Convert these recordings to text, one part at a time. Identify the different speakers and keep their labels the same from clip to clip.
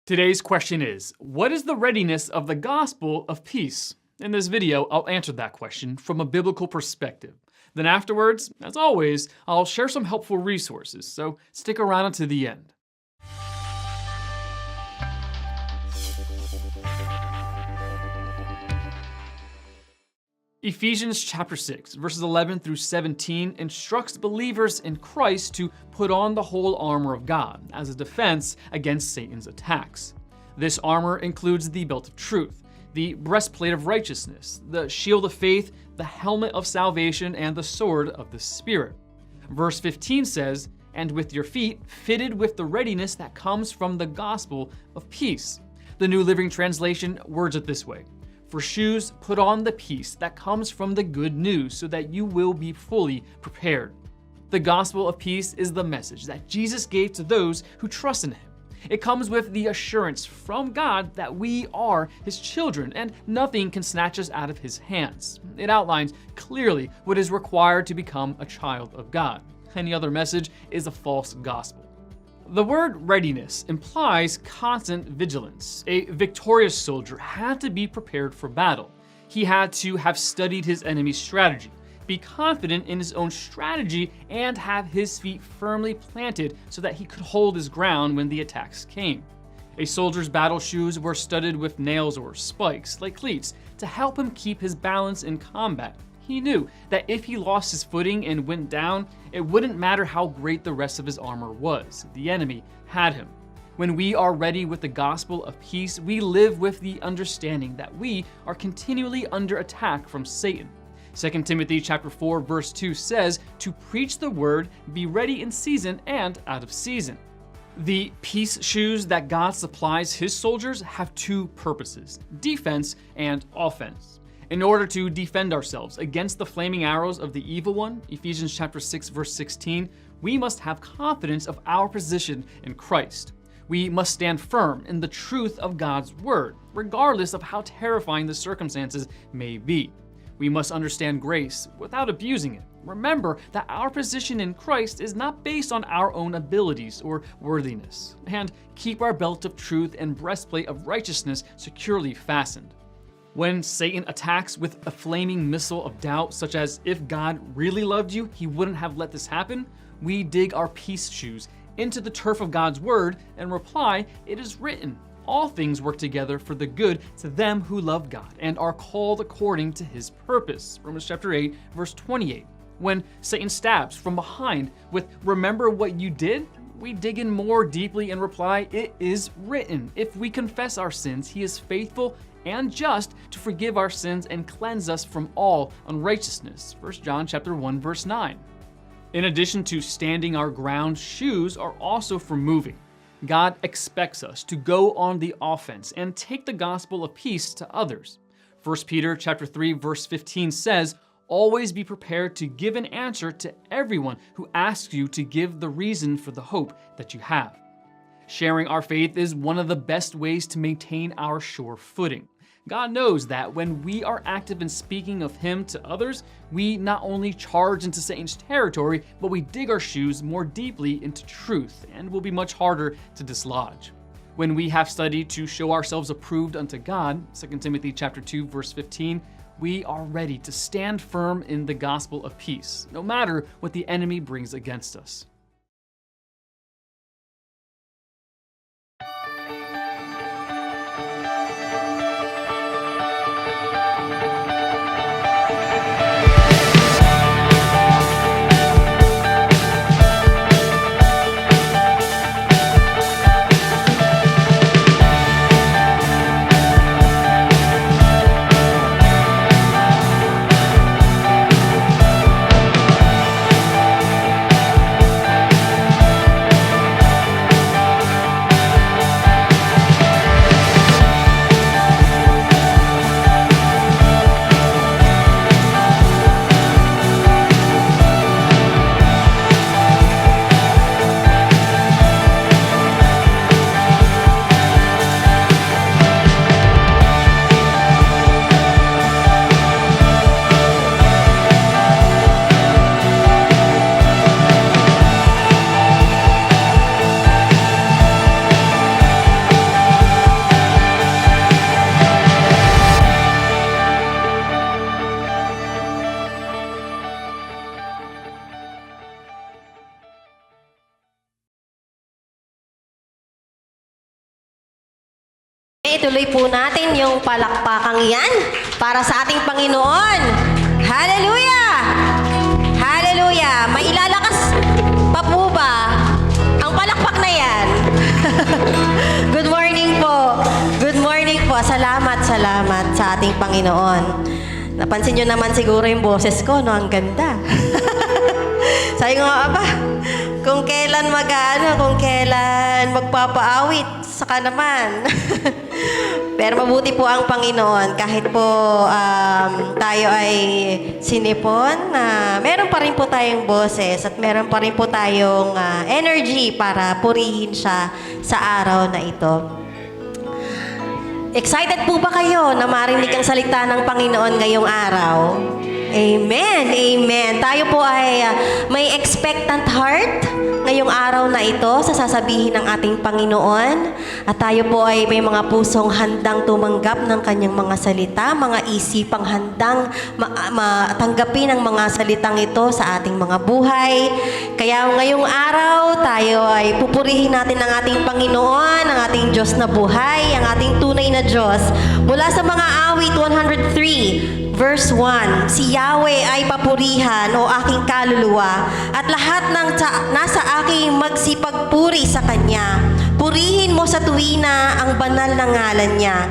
Speaker 1: Today's question is, what is the readiness of the gospel of peace? In this video, I'll answer that question from a biblical perspective. Then afterwards, as always, I'll share some helpful resources, so stick around until the end. Ephesians chapter 6, verses 11 through 17 instructs believers in Christ to put on the whole armor of God as a defense against Satan's attacks. This armor includes the belt of truth, the breastplate of righteousness, the shield of faith, the helmet of salvation, and the sword of the Spirit. Verse 15 says, "And with your feet fitted with the readiness that comes from the gospel of peace." The New Living Translation words it this way: "For shoes, put on the peace that comes from the good news so that you will be fully prepared." The gospel of peace is the message that Jesus gave to those who trust in him. It comes with the assurance from God that we are his children and nothing can snatch us out of his hands. It outlines clearly what is required to become a child of God. Any other message is a false gospel. The word readiness implies constant vigilance. A victorious soldier had to be prepared for battle. He had to have studied his enemy's strategy, be confident in his own strategy, and have his feet firmly planted so that he could hold his ground when the attacks came. A soldier's battle shoes were studded with nails or spikes, like cleats, to help him keep his balance in combat. He knew that if he lost his footing and went down, it wouldn't matter how great the rest of his armor was. The enemy had him. When we are ready with the gospel of peace, we live with the understanding that we are continually under attack from Satan. 2 Timothy chapter 4, verse 2 says, "To preach the word, be ready in season and out of season." The peace shoes that God supplies his soldiers have two purposes: defense and offense. In order to defend ourselves against the flaming arrows of the evil one, Ephesians chapter 6, verse 16, we must have confidence of our position in Christ. We must stand firm in the truth of God's word, regardless of how terrifying the circumstances may be. We must understand grace without abusing it. Remember that our position in Christ is not based on our own abilities or worthiness. And keep our belt of truth and breastplate of righteousness securely fastened. When Satan attacks with a flaming missile of doubt, such as if God really loved you, he wouldn't have let this happen, we dig our peace shoes into the turf of God's word and reply, "It is written, all things work together for the good to them who love God and are called according to his purpose." Romans chapter 8, verse 28. When Satan stabs from behind with "remember what you did," we dig in more deeply and reply, "It is written. If we confess our sins, he is faithful and just to forgive our sins and cleanse us from all unrighteousness." 1 John chapter 1, verse 9. In addition to standing our ground, shoes are also for moving. God expects us to go on the offense and take the gospel of peace to others. 1 Peter chapter 3, verse 15 says, "Always be prepared to give an answer to everyone who asks you to give the reason for the hope that you have." Sharing our faith is one of the best ways to maintain our sure footing. God knows that when we are active in speaking of him to others, we not only charge into Satan's territory, but we dig our shoes more deeply into truth and will be much harder to dislodge. When we have studied to show ourselves approved unto God, 2 Timothy chapter 2, verse 15, we are ready to stand firm in the gospel of peace, no matter what the enemy brings against us.
Speaker 2: Ituloy po natin yung palakpakang yan para sa ating Panginoon. Hallelujah! Hallelujah! May ilalakas pa po ba ang palakpak na yan? Good morning po. Good morning po. Salamat sa ating Panginoon. Napansin nyo naman siguro yung boses ko, no? Ang ganda. Sabi ko nga, aba, kung kailan magpapaawit, saka naman. Pero mabuti po ang Panginoon kahit po tayo ay sinipon, meron pa rin po tayong boses at meron pa rin po tayong energy para purihin siya sa araw na ito. Excited po ba kayo na marinig ang salita ng Panginoon ngayong araw? Amen, amen. Tayo po ay may expectant heart ngayong araw na ito sa sasabihin ng ating Panginoon. At tayo po ay may mga pusong handang tumanggap ng kanyang mga salita, mga isipang handang matanggapin ang mga salitang ito sa ating mga buhay. Kaya ngayong araw, tayo ay pupurihin natin ang ating Panginoon, ang ating Diyos na buhay, ang ating tunay na Diyos. Mula sa mga awit 103, Verse 1, si Yahweh ay papurihan o aking kaluluwa at lahat ng nasa aking magsipagpuri sa Kanya. Purihin mo sa tuwina ang banal na ngalan niya.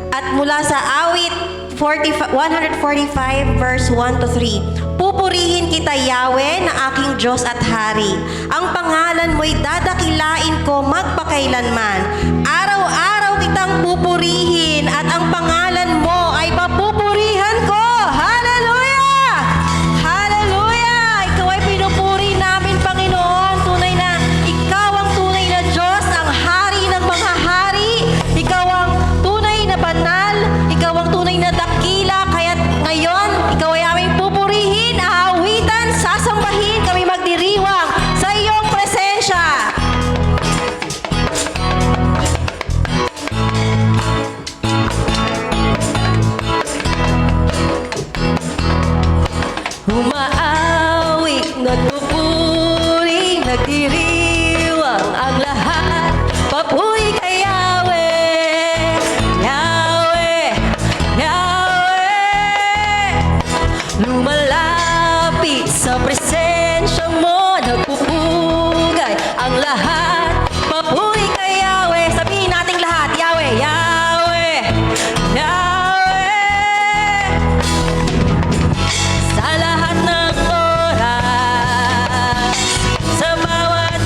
Speaker 2: At mula sa awit 145 verse 1 to 3, pupurihin kita Yahweh na aking Diyos at Hari. Ang pangalan mo'y dadakilain ko magpakailanman. Araw-araw kitang pupurihin at ang pangalan mo ay papupurihan ko. Hallelujah! Hallelujah! Ikaw ay pinupuri namin, Panginoon. Tunay na ikaw ang tunay na Diyos, ang hari ng mga hari. Ikaw ang tunay na banal. Ikaw ang tunay na dakila. Kaya ngayon, ikaw ay aming pupurihin, aawitan, sasambahin, kami magdiriwang sa iyong presensya. Umaawit, nagpupuri, nagdiriwang ang lahat. Papuri kay Yahweh, Yahweh, Yahweh. Lumalapit sa presensya mo, nagpupugay ang lahat. Papuri kay Yahweh. Sabihin nating lahat, Yahweh, Yahweh, Yahweh. Sa lahat ng oras, sa bawat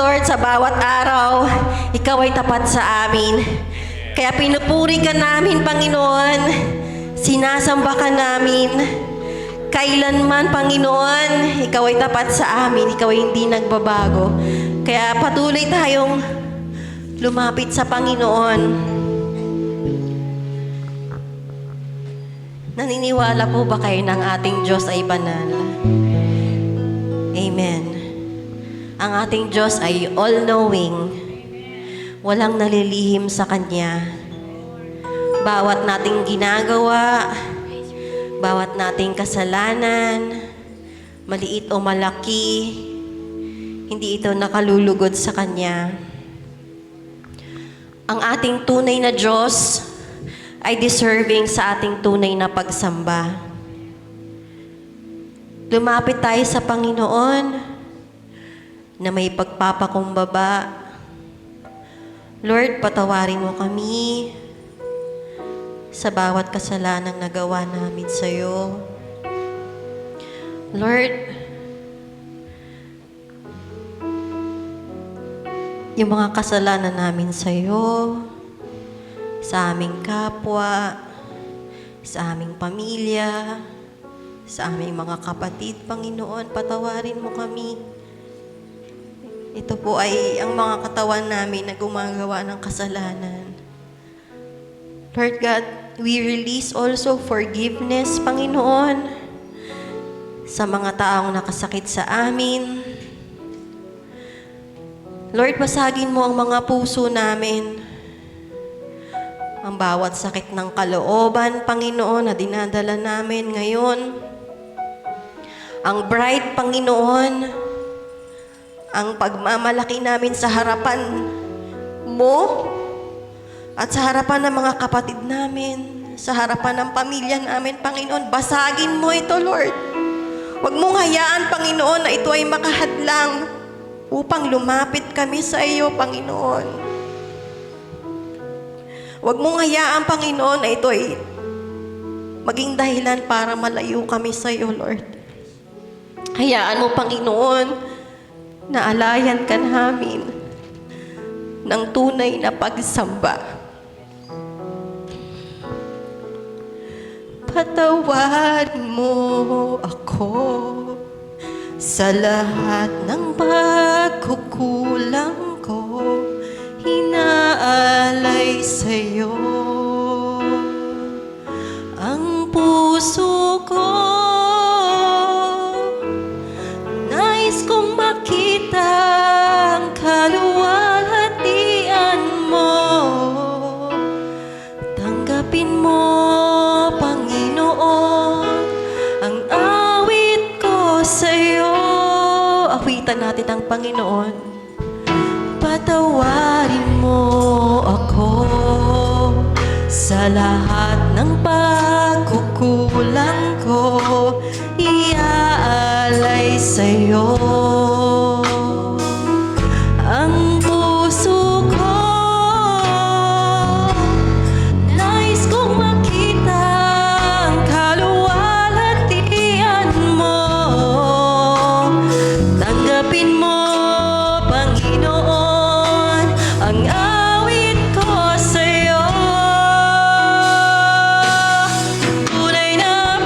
Speaker 2: Lord, sa bawat araw, Ikaw ay tapat sa amin. Kaya pinupuri ka namin, Panginoon. Sinasamba ka namin. Kailanman, Panginoon, Ikaw ay tapat sa amin. Ikaw ay hindi nagbabago. Kaya patuloy tayong lumapit sa Panginoon. Naniniwala po ba kayo ng ating Diyos ay banal? Amen. Ang ating Diyos ay all-knowing. Walang nalilihim sa Kanya. Bawat nating ginagawa, bawat nating kasalanan, maliit o malaki, hindi ito nakalulugod sa Kanya. Ang ating tunay na Diyos ay deserving sa ating tunay na pagsamba. Lumapit tayo sa Panginoon na may pagpapakumbaba. Lord, patawarin mo kami sa bawat kasalanang nagawa namin sa iyo. Lord, yung mga kasalanan namin sa iyo, sa aming kapwa, sa aming pamilya, sa aming mga kapatid, Panginoon, patawarin mo kami. Ito po ay ang mga katawan namin na gumagawa ng kasalanan. Lord God, we release also forgiveness, Panginoon, sa mga taong nakasakit sa amin. Lord, basagin mo ang mga puso namin. Ang bawat sakit ng kalooban, Panginoon, na dinadala namin ngayon. Ang bright, Panginoon, ang pagmamalaki namin sa harapan mo at sa harapan ng mga kapatid namin, sa harapan ng pamilya namin, Panginoon, basagin mo ito, Lord. Huwag mong hayaan, Panginoon, na ito ay makahadlang upang lumapit kami sa iyo, Panginoon. Huwag mong hayaan, Panginoon, na ito ay maging dahilan para malayo kami sa iyo, Lord. Hayaan mo, Panginoon, na alayan ka namin ng tunay na pagsamba. Patawarin mo ako sa lahat ng pagkukulang ko, hinaalay sa'yo ang puso ko. Nais kong makita ang kaluwalhatian mo. Tanggapin mo, Panginoon, ang awit ko sa'yo. Awitan natin ang Panginoon. Patawarin mo ako sa lahat ng pagkukulang ko, iaalay sa'yo ang puso ko. Nais kong makita ang kaluwalhatian mo. Tanggapin mo, Panginoon, ang awit ko sa'yo. Tunay na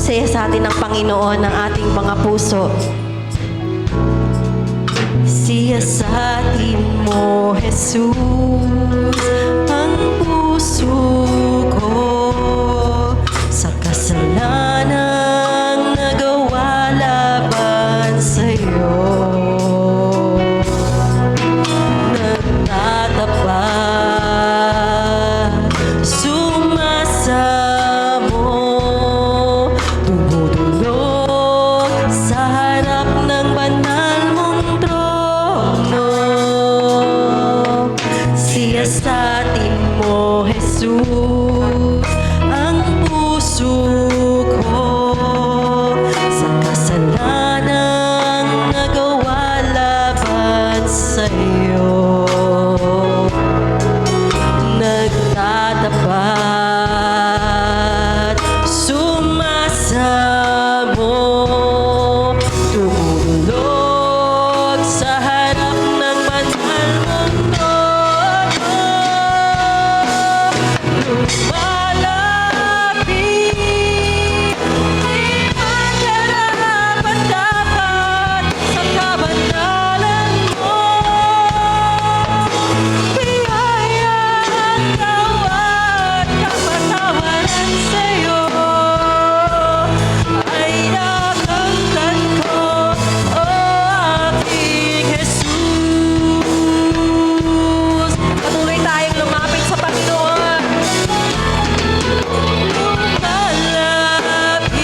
Speaker 2: Isaya sa atin ng Panginoon ng ating mga puso. Siyasatin mo, Jesus, ang puso ko sa kasalanang nagawa laban sa'yo. Nagtatapat, sumasamo, dumudulog sa harap ng banal mong trono. Siyasatin mo, Jesus, ang puso ko sa kasalanang nagawa laban sa'yo. Nagtatapat, sumasamo, tumulog sa harap ng banal mong trono. Lumalapit, di magkarapat-dapat sa kabandalan mo. Biyaya at tawad, kapatawaran sa'yo ay nakamtan ko, o aking Jesus. Patuloy tayong lumapit sa Panginoon. Lumalapit,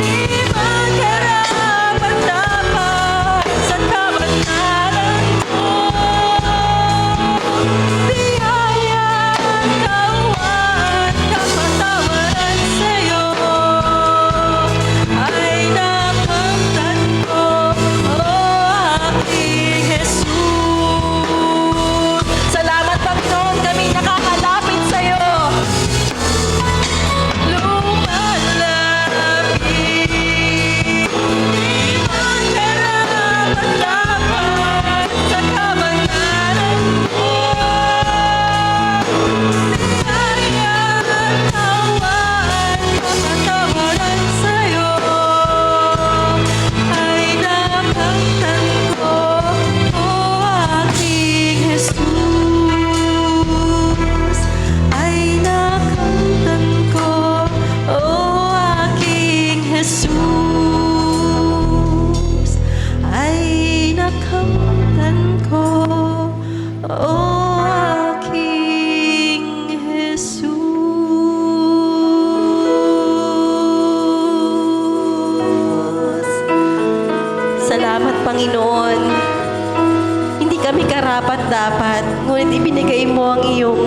Speaker 2: di magkarapat-dapat sa kabandalan mo. Biyaya at tawad, kapatawaran sa'yo ay nakamtan ko, o aking Jesus. Salamat, Panginoon, kami nakakalapit sa'yo. Lumalapit, di magkarapat-dapat sa kabangalan mo. Biyaya at tawad, kapatawaran sa'yo ay nakamtan ko, o aking Jesus. Ay nakamtan ko, o aking Jesus. Ay nakamtan ko, o aking Jesus. Salamat, Panginoon. Hindi kami karapat-dapat, ngunit ibinigay mo ang iyong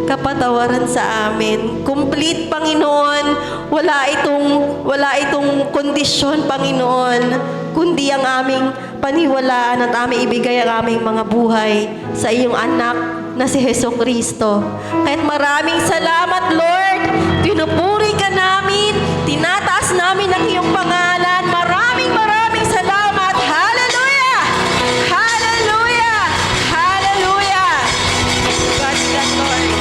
Speaker 2: kapatawaran sa amin. Complete, Panginoon. Wala itong kondisyon, Panginoon, kundi ang aming paniwalaan at aming ibigay ang aming mga buhay sa iyong anak na si Jesucristo. Kahit maraming salamat, Lord. Pinupuri ka namin, tinataas namin ang iyong pangalan. Maraming salamat. Hallelujah! Hallelujah! Hallelujah! Praise God, Lord.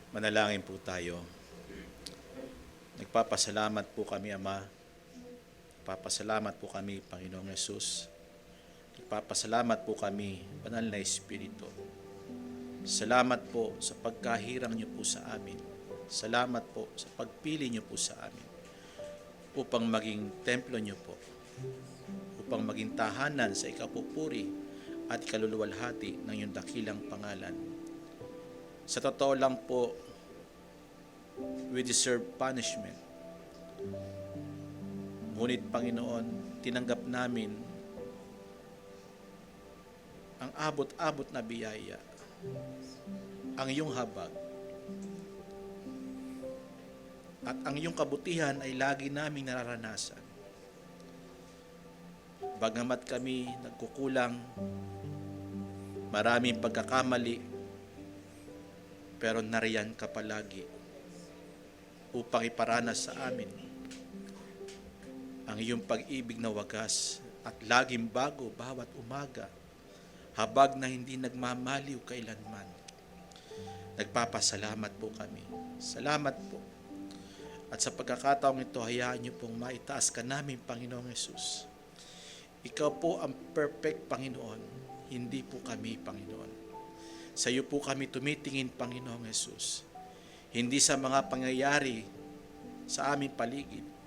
Speaker 3: Manalangin po tayo. Nagpapasalamat po kami, Ama. Nagpapasalamat po kami, Panginoong Yesus. Nagpapasalamat po kami, Banal na Espiritu. Salamat po sa pagkahirang niyo po sa amin. Salamat po sa pagpili niyo po sa amin upang maging templo niyo po, upang maging tahanan sa ikapupuri at ikaluluwalhati ng iyong dakilang pangalan. Sa totoo lang po, we deserve punishment. Ngunit Panginoon, tinanggap namin ang abot-abot na biyaya, ang iyong habag, at ang iyong kabutihan ay lagi naming nararanasan. Bagamat kami nagkukulang, maraming pagkakamali, pero nariyan ka palagi upang iparanas sa amin ang iyong pag-ibig na wagas at laging bago bawat umaga, habag na hindi nagmamaliw kailanman. Nagpapasalamat po kami. Salamat po. At sa pagkakataong ito, hayaan niyo pong maitaas ka namin, Panginoong Yesus. Ikaw po ang perfect Panginoon, hindi po kami, Panginoon. Sa iyo po kami tumitingin, Panginoong Yesus. Hindi sa mga pangyayari sa aming paligid.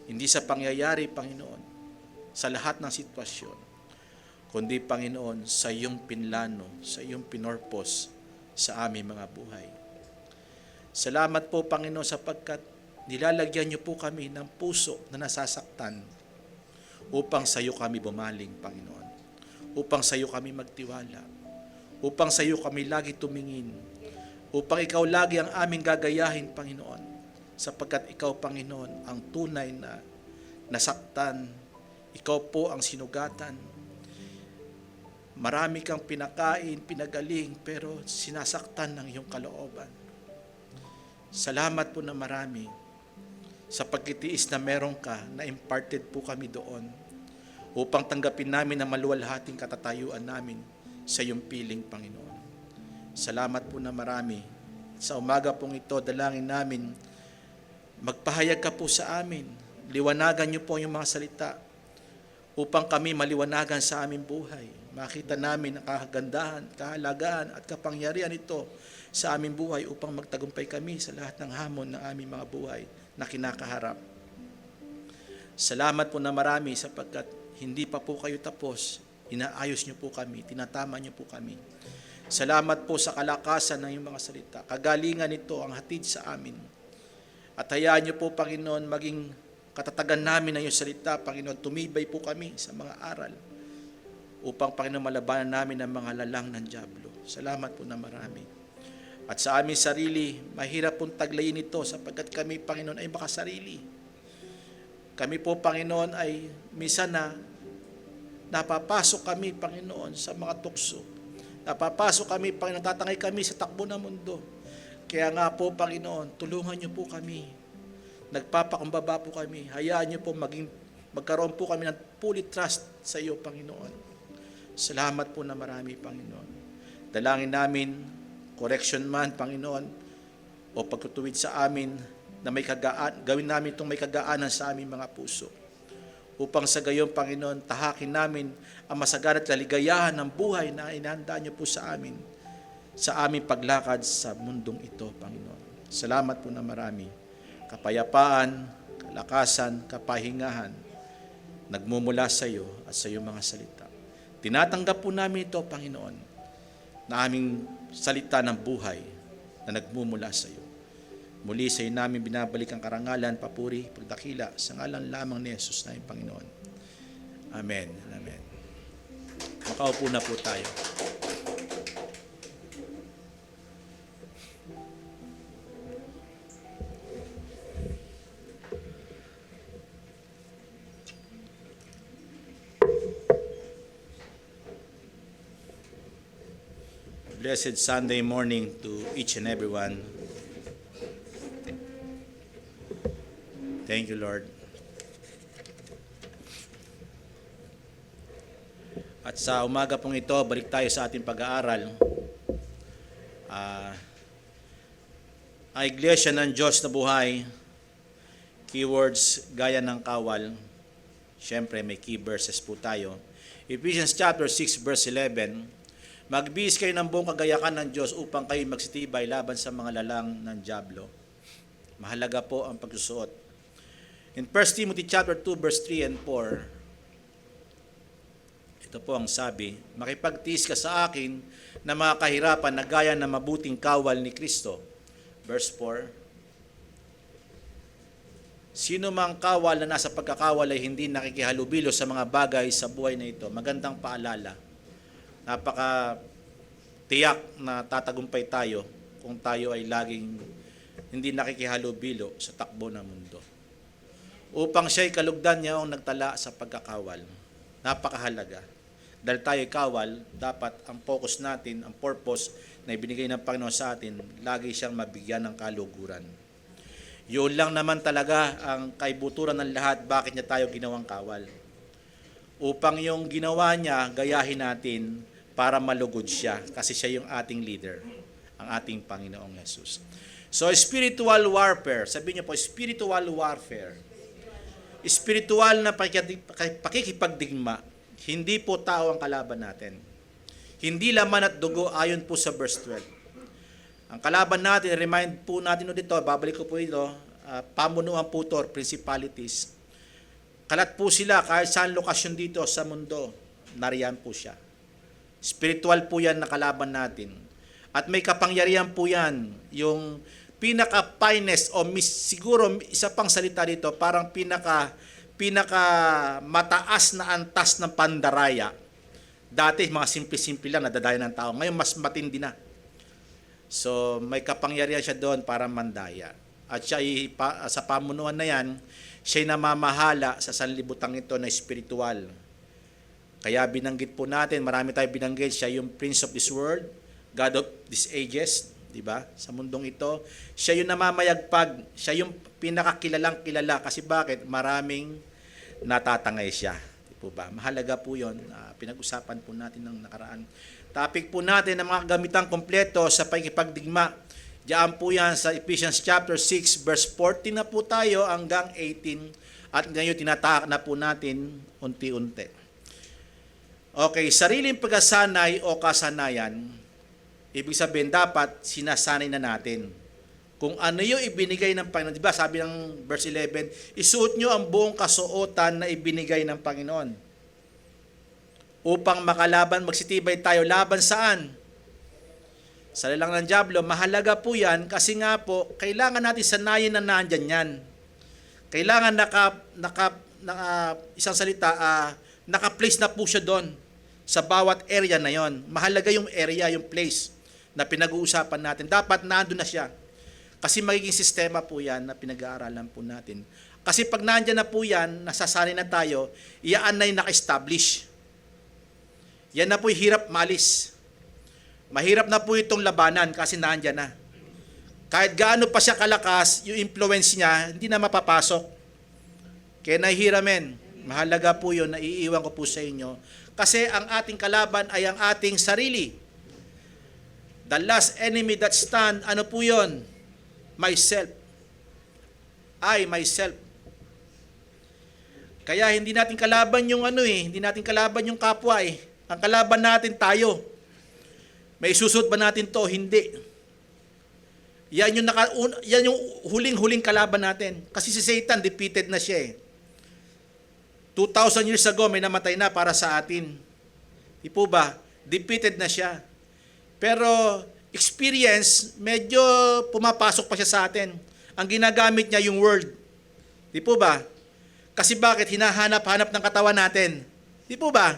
Speaker 3: Hindi sa pangyayari, Panginoon, sa lahat ng sitwasyon. Kundi, Panginoon, sa iyong pinlano, sa iyong pinorpos sa aming mga buhay. Salamat po, Panginoon, sapagkat nilalagyan niyo po kami ng puso na nasasaktan upang sa iyo kami bumaling, Panginoon. Upang sa iyo kami magtiwala. Upang sa iyo kami lagi tumingin. Upang ikaw lagi ang aming gagayahin, Panginoon. Sapagkat ikaw, Panginoon, ang tunay na nasaktan. Ikaw po ang sinugatan. Marami kang pinakain, pinagaling, pero sinasaktan ng iyong kalooban. Salamat po na marami sa pagkitiis na meron ka, na imparted po kami doon upang tanggapin namin ang maluwalhating katatayuan namin sa iyong piling, Panginoon. Salamat po na marami. Sa umaga pong ito, dalangin namin, magpahayag ka po sa amin. Liwanagan niyo po yung mga salita upang kami maliwanagan sa aming buhay. Makita namin ang kagandahan, kahalagaan at kapangyarihan nito sa aming buhay upang magtagumpay kami sa lahat ng hamon ng aming mga buhay na kinakaharap. Salamat po na marami sapagkat hindi pa po kayo tapos. Inaayos niyo po kami, tinatama niyo po kami. Salamat po sa kalakasan ng iyong mga salita. Kagalingan nito ang hatid sa amin. At hayaan niyo po, Panginoon, maging katatagan namin ng iyong salita, Panginoon. Tumibay po kami sa mga aral upang, Panginoon, malabanan namin ang mga lalang ng dyablo. Salamat po na marami. At sa aming sarili, mahirap pong taglayin ito sapagkat kami, Panginoon, ay makasarili. Kami po, Panginoon, ay minsan na napapasok kami, Panginoon, sa mga tukso. Napapasok kami, Panginoon, tatangay kami sa takbo ng mundo. Kaya nga po, Panginoon, tulungan niyo po kami. Nagpapakumbaba po kami. Hayaan niyo po magkaroon po kami ng fully trust sa iyo, Panginoon. Salamat po na marami, Panginoon. Dalangin namin, correction man, Panginoon, o pagtutuwid sa amin na may gawin namin itong may kagaanan sa aming mga puso. Upang sa gayon, Panginoon, tahakin namin ang masaganat kaligayahan ng buhay na inihanda niyo po sa amin, sa aming paglakad sa mundong ito, Panginoon. Salamat po na marami. Kapayapaan, kalakasan, kapahingahan, nagmumula sa iyo at sa iyong mga salita. Tinatanggap po namin ito, Panginoon, na aming salita ng buhay na nagmumula sa iyo. Muli sa iyo namin binabalik ang karangalan, papuri, pagdakila sa ngalan lamang ni Jesus na Panginoon. Amen. Amen. Makaupo na po tayo. Blessed Sunday morning to each and everyone. Thank you, Lord. At sa umaga pong ito, balik tayo sa ating pag-aaral. Ang Iglesia ng Diyos na buhay, keywords gaya ng kawal. Siyempre, may key verses po tayo. Ephesians chapter 6 verse 11, magbihis kayo ng buong kagayakan ng Diyos upang kayo magsitibay laban sa mga lalang ng dyablo. Mahalaga po ang pagsusuot. In 1 Timothy chapter 2 verse 3 and 4, ito po ang sabi, makipagtiis ka sa akin na mga kahirapan na gaya ng mabuting kawal ni Kristo. Verse 4, Sino mang kawal na nasa pagkakawal ay hindi nakikihalubilo sa mga bagay sa buhay na ito. Magandang paalala. Napaka tiyak na tatagumpay tayo kung tayo ay laging hindi nakikihalubilo sa takbo ng mundo. Upang siya'y kalugdan niya ang nagtala sa pagkakawal. Napakahalaga. Dahil tayo kawal, dapat ang focus natin, ang purpose na ibinigay ng Panginoon sa atin, lagi siyang mabigyan ng kaluguran. Yun lang naman talaga ang kaibuturan ng lahat, bakit niya tayo ginawang kawal. Upang yung ginawa niya, gayahin natin para malugod siya, kasi siya yung ating leader, ang ating Panginoong Yesus. So, spiritual warfare, sabihin niyo po, spiritual warfare. Spiritual na pakikipagdigma, hindi po tao ang kalaban natin. Hindi laman at dugo ayon po sa verse 12. Ang kalaban natin, remind po natin dito, babalik ko po ito, pamunuan po ito, principalities. Kalat po sila kahit saan lokasyon dito sa mundo, nariyan po siya. Spiritual po yan na kalaban natin. At may kapangyarihan po yan, yung pinaka-finest o siguro isa pang salita dito, parang pinaka mataas na antas ng pandaraya. Dati mga simple-simple lang nadadaya ng tao. Ngayon mas matindi na. So may kapangyarihan siya doon para mandaya. At siya sa pamunuan na yan, siya namamahala sa sanlibutan ito na spiritual. Kaya binanggit po natin, marami tayo binanggit, siya yung Prince of this world, God of these ages, di ba? Sa mundong ito, siya yung namamayagpag, siya yung pinakakilalang kilala. Kasi bakit? Maraming natatangay siya. Di po ba? Mahalaga po yun. Pinag-usapan po natin ng nakaraan. Topic po natin ng mga gamitang kompleto sa pakikipagdigma. Diyan po yan sa Ephesians chapter 6 verse 14 na po tayo hanggang 18 at ngayon tinatahak na po natin unti-unti. Okay, sariling pagkasanay o kasanayan, ibig sabihin dapat sinasanay na natin. Kung ano yung ibinigay ng Panginoon, di ba sabi ng verse 11, isuot nyo ang buong kasuotan na ibinigay ng Panginoon. Upang makalaban, magsitibay tayo, laban saan? Sa lalang ng dyablo, mahalaga po yan kasi nga po, kailangan natin sanayin na nandyan yan. Kailangan isang salita, naka-place na po siya doon sa bawat area na yon. Mahalaga yung area, yung place na pinag-uusapan natin. Dapat nandun na siya. Kasi magiging sistema po yan na pinag-aaralan po natin. Kasi pag nandyan na po yan, nasasanay na tayo, iyaan na yung naka-establish. Yan na po yung hirap malis. Mahirap na po itong labanan kasi nandyan na. Kahit gaano pa siya kalakas, yung influence niya, hindi na mapapasok. Kaya nahihiramen. Mahalaga po yun, naiiwan ko po sa inyo. Kasi ang ating kalaban ay ang ating sarili. The last enemy that stand, ano po yun? Myself. Myself. Kaya hindi natin kalaban yung hindi natin kalaban yung kapwa Ang kalaban natin tayo. May susut ba natin to? Hindi. Yan yung huling-huling kalaban natin. Kasi si Satan, defeated na siya 2,000 years ago, may namatay na para sa atin. Di po ba? Defeated na siya. Pero experience, medyo pumapasok pa siya sa atin. Ang ginagamit niya yung word. Di po ba? Kasi bakit? Hinahanap-hanap ng katawan natin. Di po ba?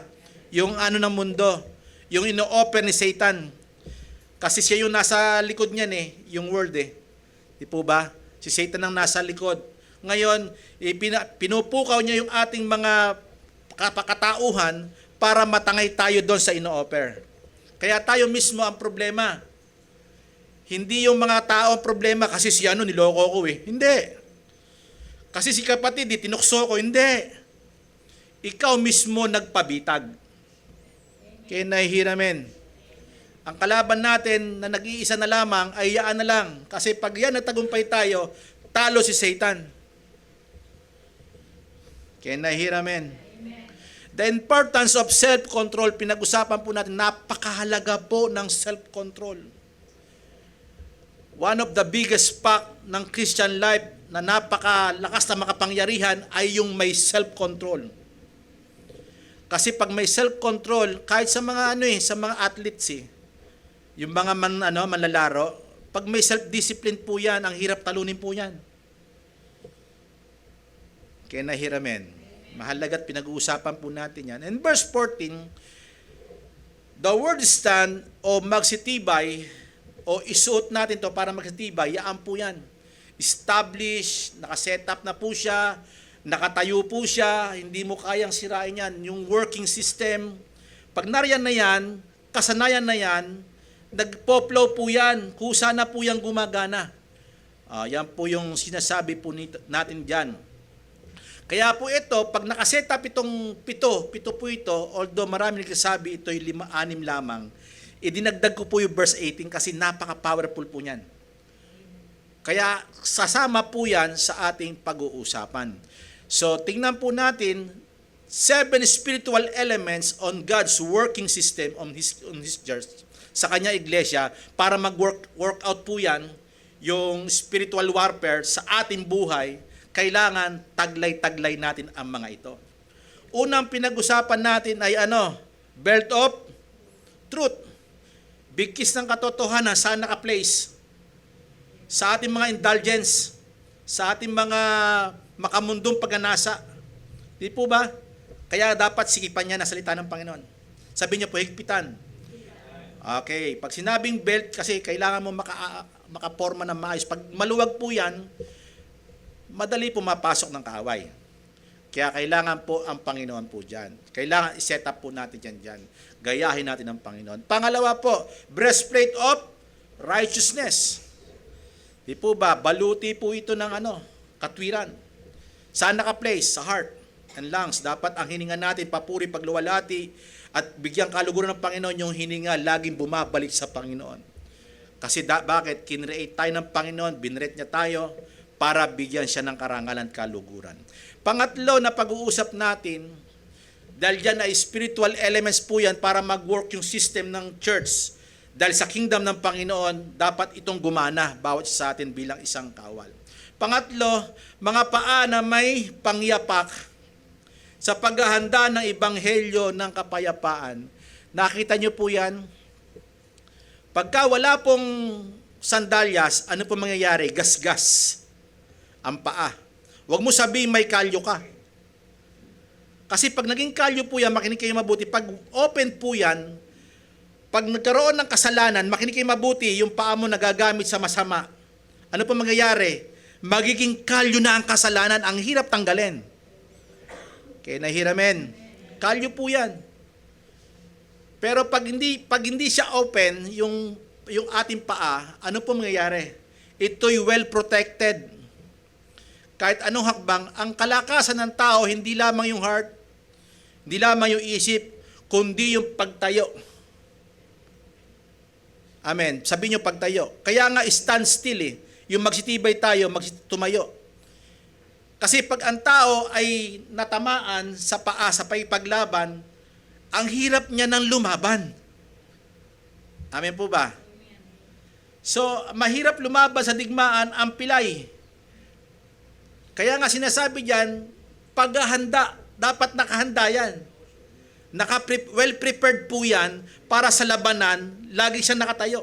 Speaker 3: Yung ng mundo. Yung ino-offer ni Satan. Kasi siya yung nasa likod niyan yung word Di po ba? Si Satan ang nasa likod. Ngayon, pinupukaw niya yung ating mga kapakatauhan para matangay tayo doon sa ino-offer. Kaya tayo mismo ang problema. Hindi yung mga tao ang problema kasi si niloko ko Hindi. Kasi si kapatid, tinukso ko. Hindi. Ikaw mismo nagpabitag. Kaya nahihiramen. Ang kalaban natin na nag-iisa na lamang ay yaan na lang. Kasi pag yan natagumpay tayo, talo si Satan. Kaya nahihiramen. The importance of self-control, pinag-usapan po natin, napakahalaga po ng self-control. One of the biggest fact ng Christian life na napakalakas na makapangyarihan ay yung may self-control. Kasi pag may self-control, kahit sa mga sa mga athletes yung mga manlalaro, pag may self-discipline po yan, ang hirap talunin po yan. Kaya nahiramen. Mahalaga't pinag-uusapan po natin yan. And verse 14, the word stand o magsitibay o isuot natin to para magsitibay, yaan po yan. Established, nakaset up na po siya, nakatayo po siya, hindi mo kayang sirain yan. Yung working system, pag nariyan na yan, kasanayan na yan, nagpo-flow po yan, kusa na po yan gumagana. Yan po yung sinasabi po natin dyan. Kaya po ito, pag nakaset up itong pito po ito, although marami nagsasabi ito'y 5-6 lamang, idinagdag ko po yung verse 18 kasi napaka-powerful po niyan. Kaya sasama po yan sa ating pag-uusapan. So, tingnan po natin 7 spiritual elements on God's working system on His church, sa kanya iglesia, para mag-work out po yan, yung spiritual warfare sa ating buhay. Kailangan taglay-taglay natin ang mga ito. Unang pinag-usapan natin ay belt of truth. Bigkis ng katotohanan, saan naka-place? Sa ating mga indulgence, sa ating mga makamundong paganasa. Di po ba? Kaya dapat sikipan niya na salita ng Panginoon. Sabi niya po, higpitan. Okay, pag sinabing belt, kasi kailangan mo makaporma ng maayos. Pag maluwag po yan, madali pumapasok ng kaaway. Kaya kailangan po ang Panginoon po dyan. Kailangan i-set up po natin dyan. Gayahin natin ang Panginoon. Pangalawa po, breastplate of righteousness. Di po ba, baluti po ito ng katwiran. Saan naka-place? Sa heart and lungs. Dapat ang hininga natin, papuri, pagluwalhati, at bigyang kaluguran ng Panginoon, yung hininga laging bumabalik sa Panginoon. Kasi bakit? Kinreate tayo ng Panginoon, binret niya tayo, para bigyan siya ng karangalan at kaluguran. Pangatlo na pag-uusap natin, dahil dyan ay spiritual elements po yan para mag-work yung system ng church. Dahil sa kingdom ng Panginoon, dapat itong gumana bawat sa atin bilang isang kawal. Pangatlo, mga paa na may pangyapak sa paghahanda ng ebanghelyo ng kapayapaan. Nakita niyo po yan? Pagka wala pong sandalyas, ano po mangyayari? Gasgas ang paa. Huwag mo sabihin may kalyo ka. Kasi pag naging kalyo po yan, makinig kayo mabuti. Pag open po yan, pag nagkaroon ng kasalanan, makinig kayo mabuti, yung paa mo nagagamit sa masama. Ano po mangyayari? Magiging kalyo na ang kasalanan, ang hirap tanggalin. Kaya nahiramen. Kalyo po yan. Pero pag hindi siya open, yung ating paa, ano po mangyayari? Ito'y well protected. Kahit anong hakbang, ang kalakasan ng tao, hindi lamang yung heart, hindi lamang yung isip, kundi yung pagtayo. Amen. Sabi nyo pagtayo. Kaya nga stand still yung magsitibay tayo, tumayo. Kasi pag ang tao ay natamaan sa paa, sa paglaban, ang hirap niya ng lumaban. Amen po ba? So, mahirap lumaban sa digmaan ang pilay. Kaya nga sinasabi diyan, paghahanda, dapat nakahanda yan. Well-prepared po yan para sa labanan, lagi siya nakatayo.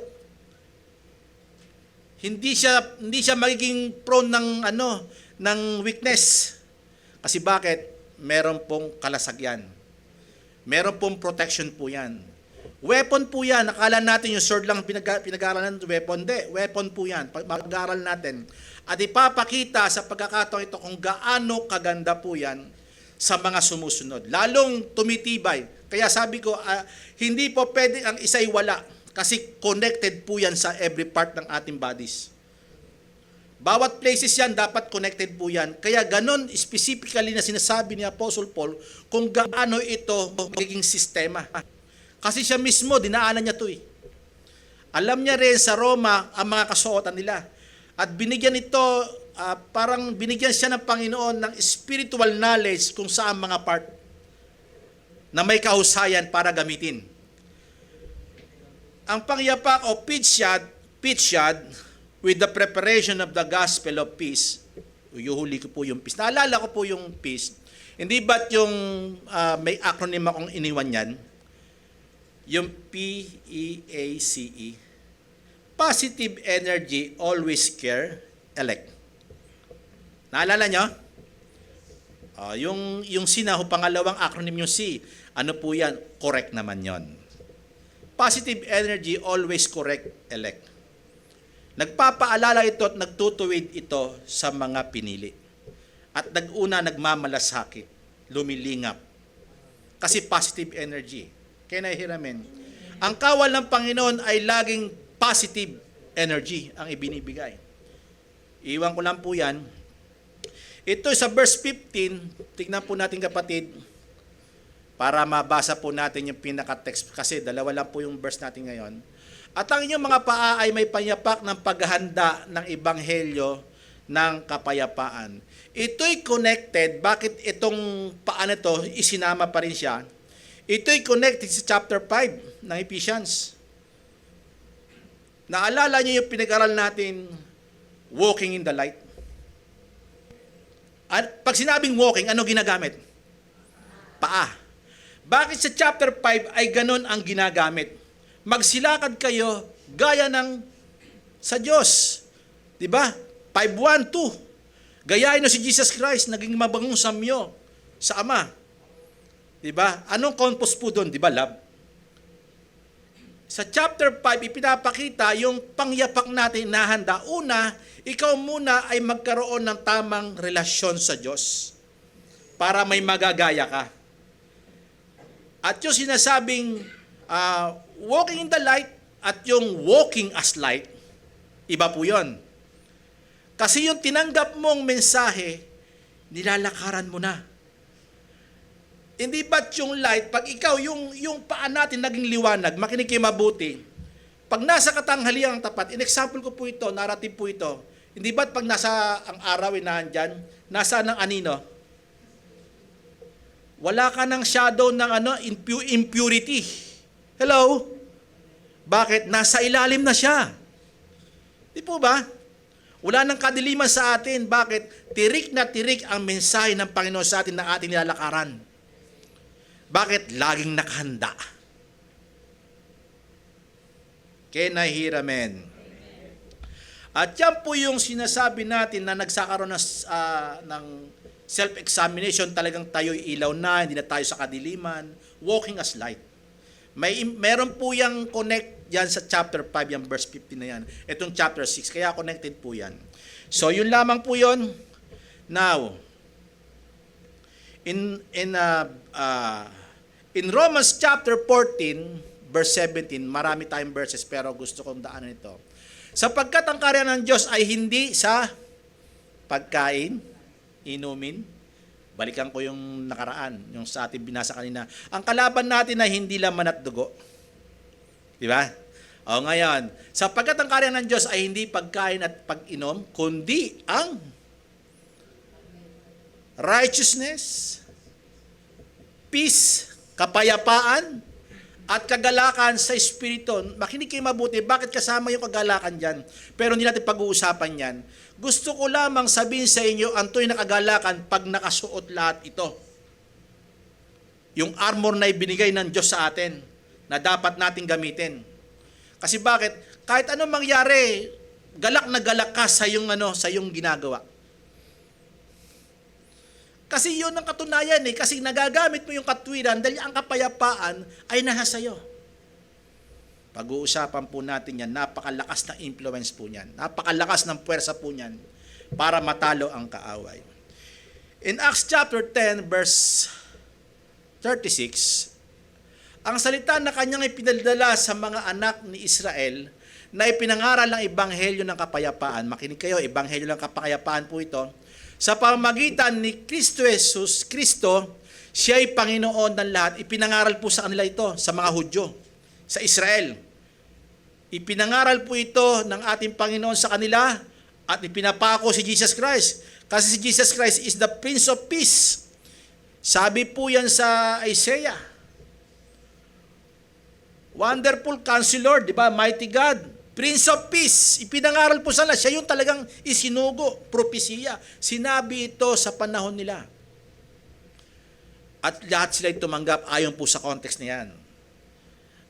Speaker 3: Hindi siya magiging prone ng weakness. Kasi bakit? Meron pong kalasagyan. Meron pong protection po yan. Weapon po yan. Nakala natin yung sword lang pinag-aaralan ng weapon. Hindi, weapon po yan. Mag-aaral natin. At ipapakita sa pagkakataon ito kung gaano kaganda po yan sa mga sumusunod. Lalong tumitibay. Kaya sabi ko, hindi po pwede ang isa'y wala. Kasi connected po yan sa every part ng ating bodies. Bawat places yan, dapat connected po yan. Kaya ganon specifically na sinasabi ni Apostle Paul kung gaano ito magiging sistema. Kasi siya mismo, dinaanan niya ito Alam niya rin sa Roma ang mga kasuotan nila. At binigyan ito, parang binigyan siya ng Panginoon ng spiritual knowledge kung saan mga part na may kahusayan para gamitin. Ang pangyapak o pitsyad, with the preparation of the gospel of peace, uyuhuli ko po yung peace. Naalala ko po yung peace. Hindi ba't yung may acronym akong iniwan yan? Yung PEACE. Positive energy, always care, elect. Naalala nyo? Yung C na ho, pangalawang acronym yung C. Ano po yan? Correct naman yon. Positive energy, always correct, elect. Nagpapaalala ito at nagtutuwid ito sa mga pinili. At nagmamalasakit, lumilingap. Kasi positive energy. Kaya nahihiramin. Ang kawal ng Panginoon ay laging positive energy ang ibinibigay. Iwan ko lang po yan. Ito sa verse 15, tignan po natin kapatid, para mabasa po natin yung pinaka-text kasi dalawa lang po yung verse natin ngayon. At ang inyong mga paa ay may panyapak ng paghahanda ng ebanghelyo ng kapayapaan. Ito'y connected. Bakit itong paa na to, isinama pa rin siya? Ito'y connected sa chapter 5 ng Ephesians. Naalala niyo yung pinag-aral natin, walking in the light? At pag sinabing walking, ano ginagamit? Paa. Bakit sa chapter 5 ay ganon ang ginagamit? Magsilakad kayo gaya ng sa Diyos. Diba? 5:1-2. Gayahin na si Jesus Christ, naging mabangong samyo sa Ama. Diba? Anong compose po doon? Diba, love? Sa chapter 5, ipinapakita yung pangyapak natin na handa. Una, ikaw muna ay magkaroon ng tamang relasyon sa Diyos para may magagaya ka. At yung sinasabing walking in the light at yung walking as light, iba po yun. Kasi yung tinanggap mong mensahe, nilalakaran mo na. Hindi ba't yung light, pag ikaw, yung paa natin naging liwanag, makinig kayo mabuti, pag nasa katanghaliang tapat, in example ko po ito, narrative po ito, hindi ba't pag nasa ang araw inaandyan, nasa ng anino? Wala ka ng shadow ng impurity. Hello? Bakit? Nasa ilalim na siya. Di po ba? Wala nang kadiliman sa atin. Bakit? Tirik na tirik ang mensahe ng Panginoon sa atin na ating nilalakaran. Bakit? Laging nakahanda. Kenahiramen. At yan po yung sinasabi natin na nagsakaroon ng self-examination, talagang tayo'y ilaw na, hindi na tayo sa kadiliman, walking as light. Meron po yung connect yan sa chapter 5, yung verse 15 na yan. Itong chapter 6, kaya connected po yan. So, yun lamang po yun. Now, in Romans chapter 14, verse 17, marami tayong verses pero gusto kong daanan ito. Sapagkat ang karya ng Diyos ay hindi sa pagkain, inumin. Balikan ko yung nakaraan, yung sa ating binasa kanina. Ang kalaban natin ay hindi laman at dugo. Di ba? O ngayon, sapagkat ang karya ng Diyos ay hindi pagkain at pag-inom, kundi ang righteousness, peace, kapayapaan, at kagalakan sa Espiritu. Makinig kayo mabuti, bakit kasama yung kagalakan dyan? Pero hindi natin pag-uusapan yan. Gusto ko lamang sabihin sa inyo, ang tunay na kagalakan pag nakasuot lahat ito. Yung armor na ibinigay ng Diyos sa atin, na dapat nating gamitin. Kasi bakit? Kahit anong mangyari, galak na galak ka sa yung ginagawa. Kasi yun ang katunayan kasi nagagamit mo yung katwiran dahil ang kapayapaan ay nasa sayo. Pag-uusapan po natin yan, napakalakas na influence po niyan, napakalakas ng puwersa po niyan para matalo ang kaaway. In Acts chapter 10 verse 36, ang salita na kanyang ipinadala sa mga anak ni Israel na ipinangaral ng ebanghelyo ng kapayapaan. Makinig kayo, ebanghelyo ng kapayapaan po ito. Sa pamamagitan ni Kristo Jesus, Kristo, siya ay Panginoon ng lahat. Ipinangaral po sa kanila ito, sa mga Hudyo, sa Israel. Ipinangaral po ito ng ating Panginoon sa kanila at ipinapako si Jesus Christ. Kasi si Jesus Christ is the Prince of Peace. Sabi po yan sa Isaiah. Wonderful Counselor, di ba? Mighty God. Prince of Peace, ipinangaral po sana, siya yung talagang isinugo, propesiya. Sinabi ito sa panahon nila. At lahat sila tumanggap ayon po sa context na yan.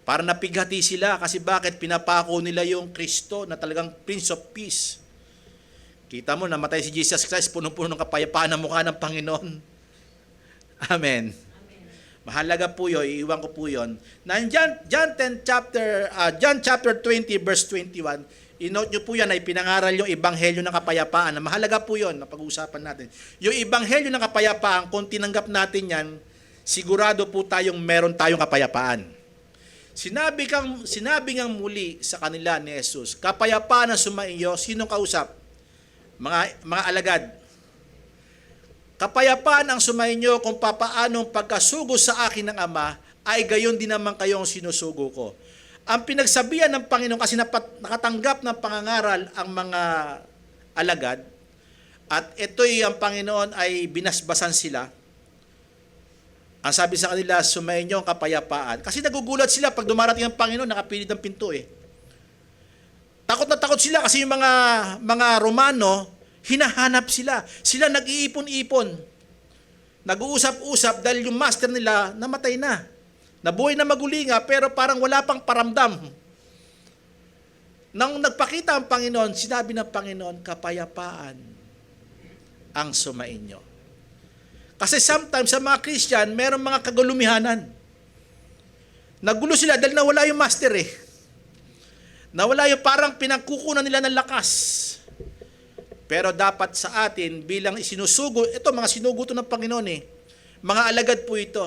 Speaker 3: Para napighati sila, kasi bakit pinapako nila yung Kristo na talagang Prince of Peace. Kita mo, namatay si Jesus Christ, punong-puno ng kapayapaan ng mukha ng Panginoon. Amen. Mahalaga po yun, iiwan ko po yun. John chapter 20 verse 21, i-note nyo po yan ay pinangaral yung ebanghelyo ng kapayapaan. Mahalaga po yun na pag-uusapan natin. Yung ebanghelyo ng kapayapaan, kung tinanggap natin yan, sigurado po meron tayong kapayapaan. Sinabi nga muli sa kanila ni Jesus, kapayapaan ang sumaiyo, sinong kausap? Mga alagad. Kapayapaan ang sumainyo kung papaanong pagkasugo sa akin ng Ama, ay gayon din naman kayong sinusugo ko. Ang pinagsabihan ng Panginoon, kasi nakatanggap ng pangangaral ang mga alagad, at ito'y ang Panginoon ay binasbasan sila. Ang sabi sa kanila, sumainyo ang kapayapaan. Kasi nagugulat sila pag dumarating ang Panginoon, nakapilit ang pinto eh. Takot na takot sila kasi yung mga Romano, hinahanap sila. Sila nag-iipon-ipon. Nag-uusap-usap dahil yung master nila namatay na. Nabuhay na magulinga pero parang wala pang paramdam. Nang nagpakita ang Panginoon, sinabi ng Panginoon, kapayapaan ang sumainyo. Kasi sometimes sa mga Christian, merong mga kagulumihanan. Nagulo sila dahil nawala yung master eh. Nawala yung parang pinagkukunan nila ng lakas. Pero dapat sa atin, bilang isinusugo, ito mga sinugo to ng Panginoon eh. Mga alagad po ito.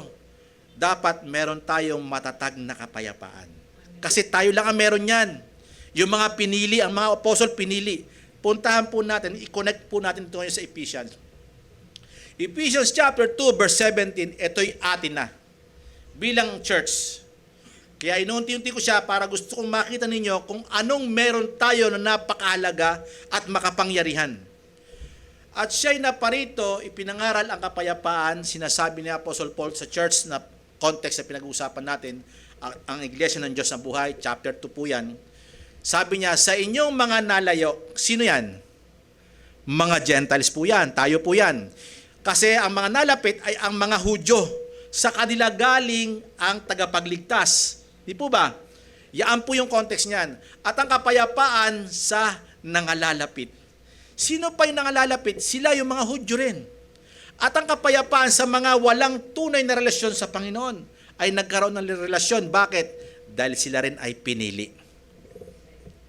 Speaker 3: Dapat meron tayong matatag na kapayapaan. Kasi tayo lang ang meron yan. Yung mga pinili, ang mga apostle pinili. Puntahan po natin, i-connect po natin ito ngayon sa Ephesians. Ephesians chapter 2 verse 17, ito'y atin na. Bilang church. Kaya inuunti-unti ko siya para gusto kong makita ninyo kung anong meron tayo na napakahalaga at makapangyarihan. At siya'y naparito, ipinangaral ang kapayapaan, sinasabi ni Apostle Paul sa church na context na pinag-uusapan natin, ang Iglesia ng Diyos na Buhay, chapter 2 po yan. Sabi niya, sa inyong mga nalayo, sino yan? Mga Gentiles po yan, tayo po yan. Kasi ang mga nalapit ay ang mga Hudyo. Sa kanila galing ang tagapagligtas. Di po ba? Yaan po yung context niyan. At ang kapayapaan sa nangalalapit. Sino pa yung nangalalapit? Sila yung mga Hudyo rin. At ang kapayapaan sa mga walang tunay na relasyon sa Panginoon ay nagkaroon ng relasyon. Bakit? Dahil sila rin ay pinili.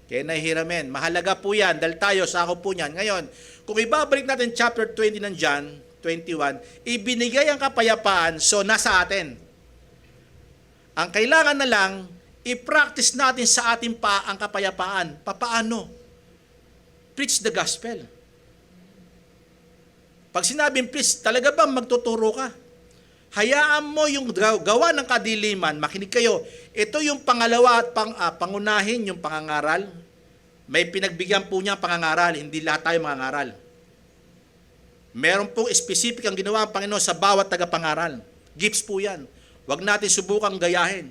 Speaker 3: Kaya nahihiramin. Mahalaga po yan dahil tayo, sakop po niyan. Ngayon, kung ibabalik natin chapter 20 ng John 21, ibinigay ang kapayapaan, so nasa atin. Ang kailangan na lang, i-practice natin sa ating ang kapayapaan. Papaano? Preach the gospel. Pag sinabing preach, talaga ba magtuturo ka? Hayaan mo yung gawa ng kadiliman, makinig kayo. Ito yung pangalawa at pangunahin yung pangangaral. May pinagbigyan po niya pangangaral, hindi lahat tayo mangangaral. Meron pong specific ang ginawa ang Panginoon sa bawat tagapangaral. Gifts po yan. Huwag natin subukang gayahin.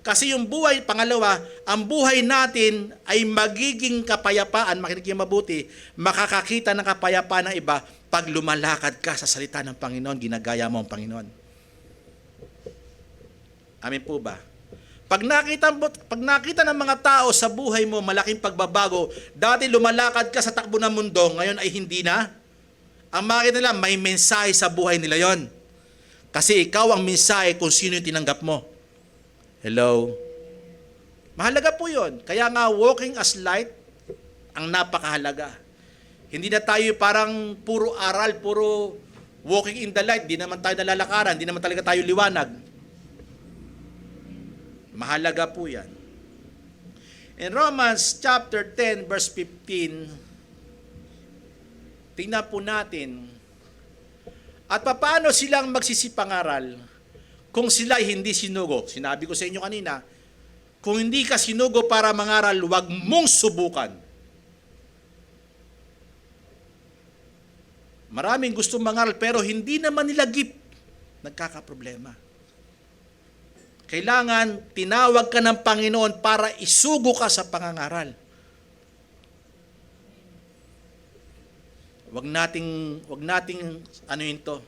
Speaker 3: Kasi yung buhay, pangalawa, ang buhay natin ay magiging kapayapaan, makinig yung mabuti, makakakita ng kapayapaan ng iba pag lumalakad ka sa salita ng Panginoon, ginagaya mo ang Panginoon. Amin po ba? Pag nakita ng mga tao sa buhay mo, malaking pagbabago, dati lumalakad ka sa takbo ng mundo, ngayon ay hindi na. Ang makikita nila, may mensahe sa buhay nila yon. Kasi ikaw ang mensahe kung sino yung tinanggap mo. Hello? Mahalaga po yun. Kaya nga, walking as light, ang napakahalaga. Hindi na tayo parang puro aral, puro walking in the light. Di naman tayo nalalakaran, di naman talaga tayo liwanag. Mahalaga po yan. In Romans chapter 10 verse 15, tingnan po natin, at paano silang magsisipangaral kung sila hindi sinugo? Sinabi ko sa inyo kanina, kung hindi ka sinugo para mangaral, huwag mong subukan. Maraming gusto mangaral pero hindi naman nila gift. Nagkakaproblema. Kailangan tinawag ka ng Panginoon para isugo ka sa pangangaral. Wag nating ano yun to,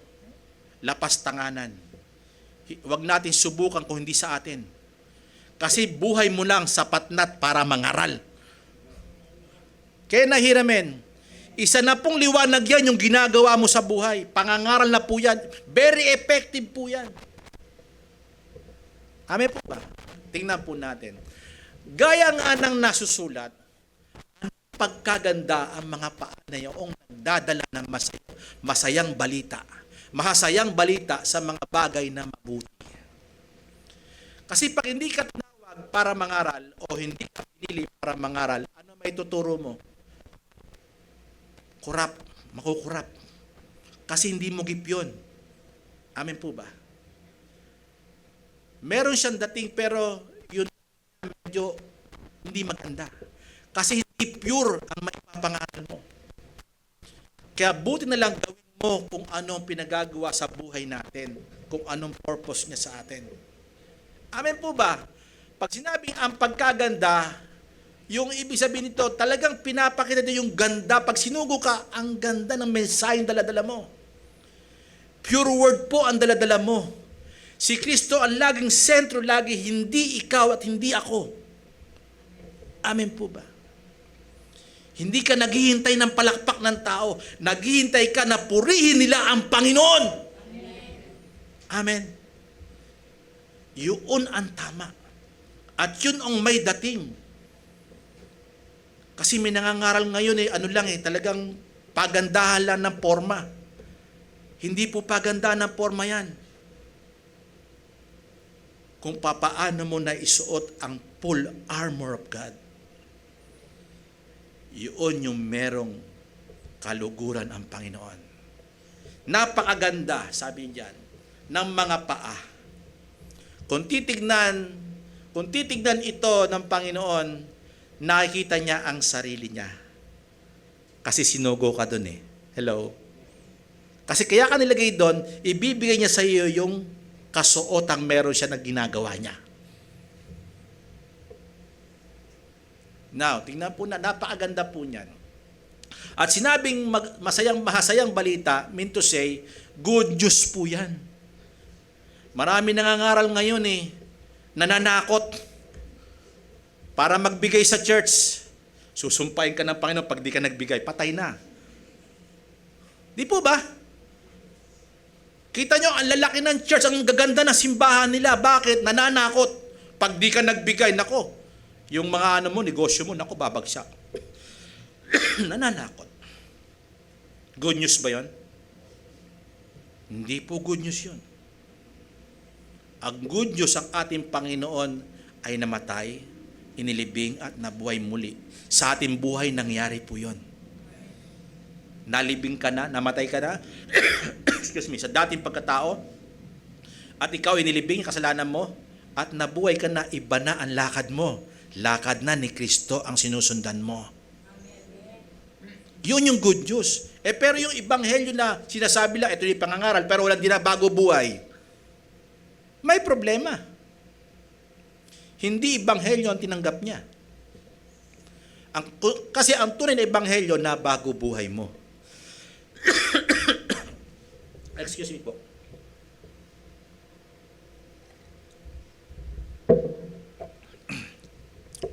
Speaker 3: lapas tanganan. Wag natin subukan kung hindi sa atin. Kasi buhay mo lang sapat na para mangaral. Kaya nahiramin, Isa na pong liwanag yan yung ginagawa mo sa buhay. Pangangaral na po yan. Very effective po yan. Amen po ba? Tingnan po natin. Gaya nga ng nasusulat, ang pagkaganda ang mga paa na yung nagdadala ng masayang balita. Mahasayang balita sa mga bagay na mabuti. Kasi pag hindi ka tinawag para mangaral o hindi ka pinili para mangaral, ano may tuturo mo? Kurap, makukurap. Kasi hindi mo gip yun. Amen po ba? Meron siyang dating pero yun medyo hindi maganda. Kasi hindi pure ang maipapangaral mo. Kaya buti na lang gawin mo kung anong pinagagawa sa buhay natin. Kung anong purpose niya sa atin. Amen po ba? Pag sinabing ang pagkaganda, yung ibig sabihin nito, talagang pinapakita niya yung ganda. Pag sinugo ka, ang ganda ng mensahe yung daladala mo. Pure word po ang daladala mo. Si Kristo ang laging sentro, lagi hindi ikaw at hindi ako. Amen po ba? Hindi ka naghihintay ng palakpak ng tao. Naghihintay ka na purihin nila ang Panginoon. Amen. Yun ang tama. At yun ang may dating. Kasi may nangangaral ngayon talagang pagandahan lang ng forma. Hindi po pagandahan ng forma yan. Kung papaano mo na isuot ang full armor of God. Yun yung merong kaluguran ang Panginoon. Napakaganda, sabi niyan, ng mga paa. Kung titignan ito ng Panginoon, nakikita niya ang sarili niya. Kasi sinugo ka doon eh. Hello? Kasi kaya ka nilagay doon, ibibigay niya sa iyo yung kasuotang meron siya na ginagawa niya. Now, tingnan po na, napakaganda po niyan. At sinabing mahasayang balita, mean to say, good news po yan. Marami nangangaral ngayon nananakot. Para magbigay sa church, susumpain ka ng Panginoon pag di ka nagbigay, patay na. Di po ba? Kita nyo, ang lalaki ng church, ang gaganda ng simbahan nila. Bakit? Nananakot. Pag di ka nagbigay, nako, yung mga negosyo mo, nako, babagsak. Nananakot. Good news ba yon? Hindi po good news yun. Ang good news ang ating Panginoon ay namatay, inilibing at nabuhay muli. Sa ating buhay, nangyari po yun. Nalibing ka na, namatay ka na, excuse me, sa dating pagkatao, at ikaw inilibing kasalanan mo, at nabuhay ka na, iba na ang lakad mo. Lakad na ni Kristo ang sinusundan mo. Yun yung good news. Pero yung ebanghelyo na sinasabi lang, ito yung pangangaral, pero walang dinabago buhay, may problema. Hindi ebanghelyo ang tinanggap niya. Kasi ang tunay na ebanghelyo na bago buhay mo. Excuse me po.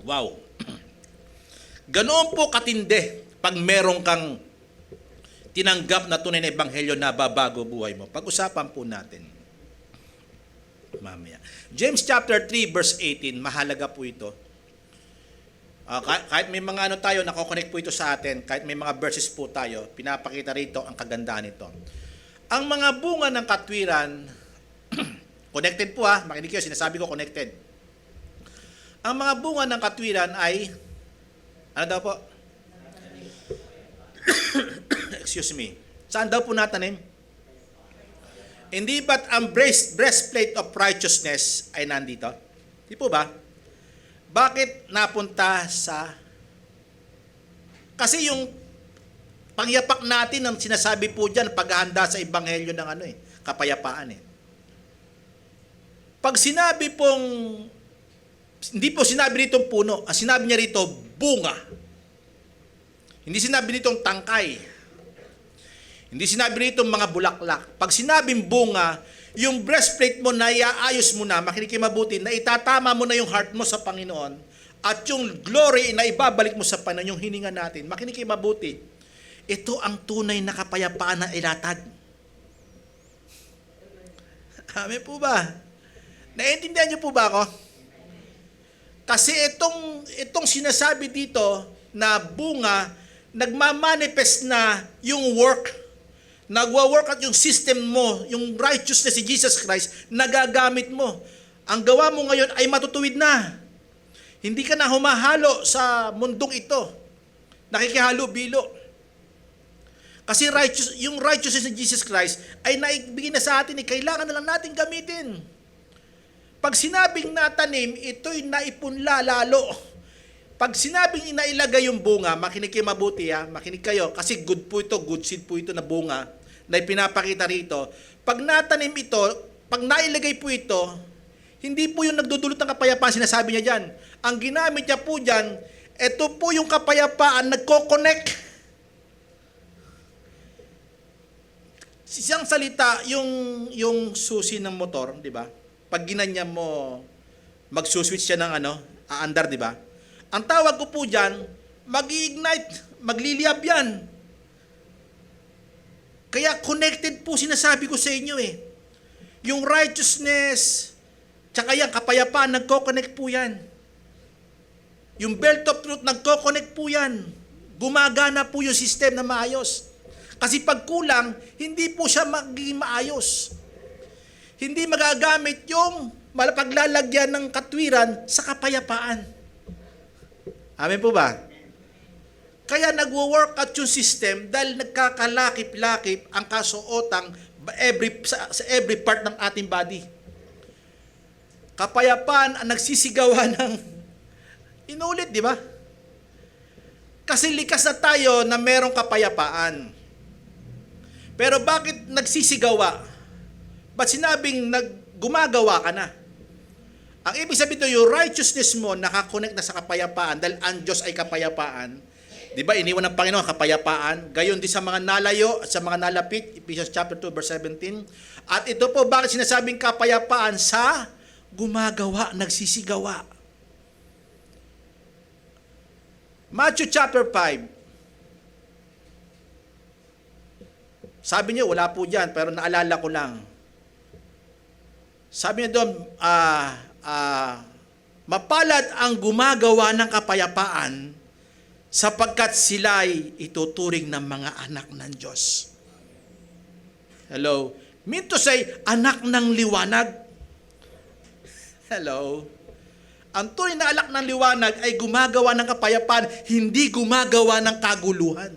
Speaker 3: Wow. Ganoon po katindi pag meron kang tinanggap na tunay na ebanghelyo na babago buhay mo. Pag-usapan po natin mamaya. James chapter 3 verse 18, mahalaga po ito. Kahit may mga tayo, nako-connect po ito sa atin, kahit may mga verses po tayo, pinapakita rito ang kagandahan nito. Ang mga bunga ng katwiran, connected po makinig kayo, sinasabi ko connected. Ang mga bunga ng katwiran ay, ano daw po? Excuse me. Saan daw po natanim? Hindi ba't ang breastplate of righteousness ay nandito? Di po ba? Bakit napunta sa... Kasi yung pangyapak natin ang sinasabi po dyan, paghahanda sa ebanghelyo ng kapayapaan Pag sinabi pong... Hindi po sinabi rito puno, ang sinabi niya rito, bunga. Hindi sinabi rito tangkay. Hindi sinabi rito mga bulaklak. Pag sinabing bunga, yung breastplate mo na iaayos mo na, makinig kayo mabuti, na itatama mo na yung heart mo sa Panginoon, at yung glory na ibabalik mo sa Panginoon, yung hininga natin. Makinig kayo mabuti. ito ang tunay na kapayapaan na ilatag. Amen po ba? Naiintindihan niyo po ba ako? Kasi itong sinasabi dito na bunga, nagmamanifest na yung work, nagwa-work at yung system mo, yung righteousness si Jesus Christ, nagagamit mo. Ang gawa mo ngayon ay matutuwid na. Hindi ka na humahalo sa mundong ito. Nakikihalo-bilo. Kasi yung righteousness ni Jesus Christ ay naibigay na sa atin, kailangan na lang natin gamitin. Pag sinabing natanim, ito'y naipunla lalo. Pag sinabing nailagay yung bunga, makinig kayo mabuti makinig kayo, kasi good po ito, good seed po ito na bunga, na ipinapakita rito. Pag natanim ito, pag nailagay po ito, hindi po yung nagdudulot ng kapayapaan, sinasabi niya dyan. Ang ginamit niya po dyan, ito po yung kapayapaan, nagko-connect. Isang salita, yung susi ng motor, di ba? Pag ginanya mo, magsuswitch siya ng aandar, di ba? Ang tawag ko po dyan, mag-iignite, magliliyab yan. Kaya connected po sinasabi ko sa inyo Yung righteousness, tsaka yung kapayapaan, nagko-connect po yan. Yung belt of truth, nagko-connect po yan. Gumagana po yung system na maayos. Kasi pag kulang, hindi po siya magiging maayos. Hindi magagamit yung paglalagyan ng katwiran sa kapayapaan. Amen po ba? Kaya nagwo-work out yung system dahil nagkakalakip-lakip ang kasuotang sa every part ng ating body. Kapayapaan ang nagsisigawa ng inulit, di ba? Kasi likas na tayo na merong kapayapaan. Pero bakit nagsisigawa? Ba't sinabing gumagawa ka na? Ang ibig sabihin ito, yung righteousness mo nakakonect na sa kapayapaan dahil ang Diyos ay kapayapaan. Di ba, iniwan ng Panginoon ang kapayapaan. Gayon din sa mga nalayo at sa mga nalapit, Ephesians chapter 2, verse 17. At ito po, bakit sinasabing kapayapaan? Sa gumagawa, nagsisigawa. Matthew chapter 5. Sabi niyo, wala po dyan, pero naalala ko lang. Sabi niya doon, mapalad ang gumagawa ng kapayapaan sapagkat sila'y ituturing ng mga anak ng Diyos. Hello? Mean to say, anak ng liwanag. Hello? Ang tunay na anak ng liwanag ay gumagawa ng kapayapaan, hindi gumagawa ng kaguluhan.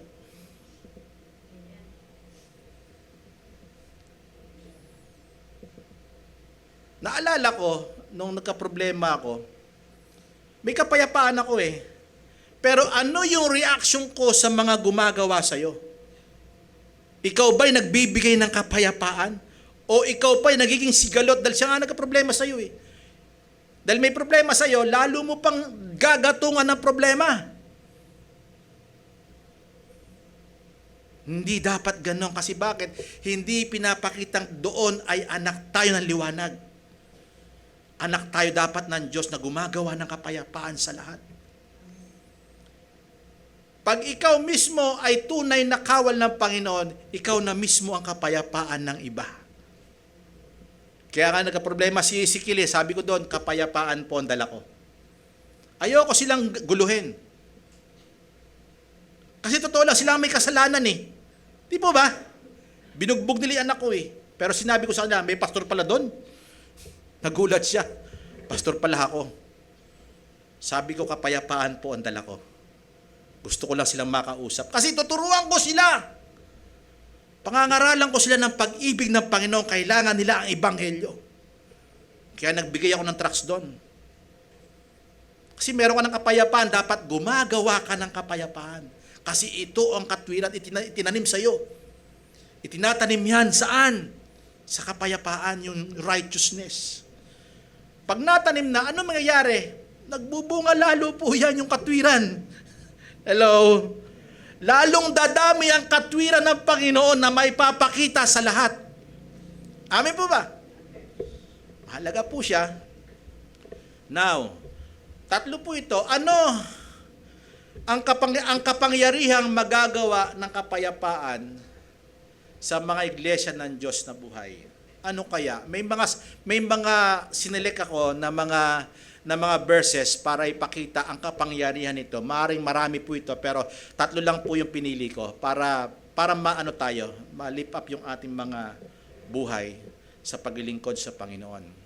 Speaker 3: Naalala ko, nung nagka-problema ako, may kapayapaan ako Pero ano yung reaction ko sa mga gumagawa sa'yo? Ikaw ba'y nagbibigay ng kapayapaan? O ikaw ba'y nagiging sigalot dahil siya nga nagka-problema sa'yo Dahil may problema sa'yo, lalo mo pang gagatungan ng problema. Hindi dapat ganon. Kasi bakit? Hindi pinapakitang doon ay anak tayo ng liwanag. Anak tayo dapat ng Diyos na gumagawa ng kapayapaan sa lahat. Pag ikaw mismo ay tunay na kawal ng Panginoon, ikaw na mismo ang kapayapaan ng iba. Kaya nga nagka-problema si Ezekiel, sabi ko doon, kapayapaan po ang dala ko. Ayoko silang guluhin. Kasi totoo lang, sila may kasalanan Di po ba? Binugbog nila yung anak ko Pero sinabi ko sa kanya, may pastor pala doon. Nagulat siya. Pastor pala ako. Sabi ko, kapayapaan po ang dala ko. Gusto ko lang silang makausap. Kasi tuturuan ko sila. Pangangaralan ko sila ng pag-ibig ng Panginoon. Kailangan nila ang ebanghelyo. Kaya nagbigay ako ng tracts doon. Kasi meron ka ng kapayapaan, dapat gumagawa ka ng kapayapaan. Kasi ito ang katwiran itinanim sa iyo. Itinatanim yan saan? Sa kapayapaan, yung righteousness. Pag natanim na, ano mangyayari? Nagbubunga lalo po yan yung katwiran. Hello? Lalong dadami ang katwiran ng Panginoon na maipapakita sa lahat. Amen po ba? Mahalaga po siya. Now, tatlo po ito. ang kapangyarihang magagawa ng kapayapaan sa mga iglesia ng Diyos na buhay. Ano kaya? May mga sinelect ako na mga verses para ipakita ang kapangyarihan nito. Maaring marami po ito, pero 3 lang po yung pinili ko para ma-lift up yung ating mga buhay sa paglilingkod sa Panginoon.